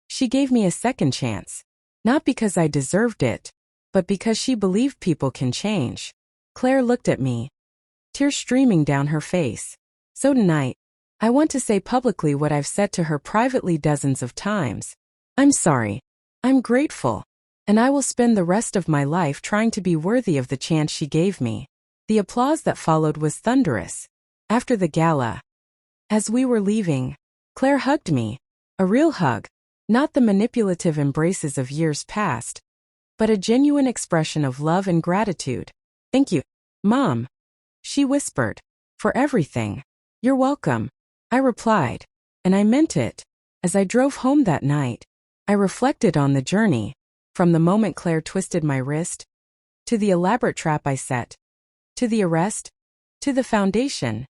she gave me a second chance. Not because I deserved it, but because she believed people can change. Claire looked at me, tears streaming down her face. So tonight, I want to say publicly what I've said to her privately dozens of times. I'm sorry. I'm grateful. And I will spend the rest of my life trying to be worthy of the chance she gave me. The applause that followed was thunderous. After the gala, as we were leaving, Claire hugged me. A real hug. Not the manipulative embraces of years past, but a genuine expression of love and gratitude. Thank you, Mom, she whispered, for everything. You're welcome, I replied, and I meant it. As I drove home that night, I reflected on the journey, from the moment Claire twisted my wrist, to the elaborate trap I set, to the arrest, to the foundation,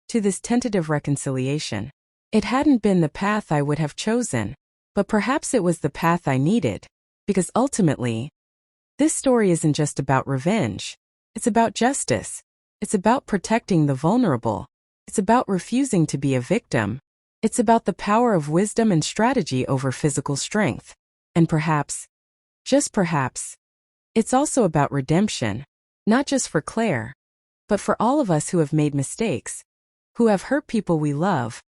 to this tentative reconciliation. It hadn't been the path I would have chosen, but perhaps it was the path I needed, because ultimately, this story isn't just about revenge. It's about justice. It's about protecting the vulnerable. It's about refusing to be a victim. It's about the power of wisdom and strategy over physical strength. And perhaps, just perhaps, it's also about redemption, not just for Claire, but for all of us who have made mistakes, who have hurt people we love,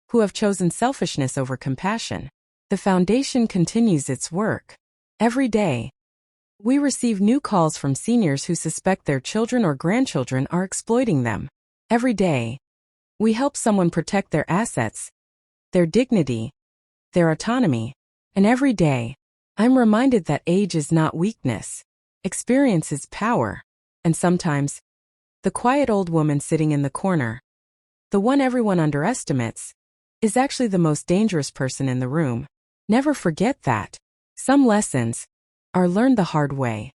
who have chosen selfishness over compassion. The foundation continues its work. Every day, we receive new calls from seniors who suspect their children or grandchildren are exploiting them. Every day, we help someone protect their assets, their dignity, their autonomy. And every day, I'm reminded that age is not weakness. Experience is power. And sometimes, the quiet old woman sitting in the corner, the one everyone underestimates, is actually the most dangerous person in the room. Never forget that. Some lessons are learned the hard way.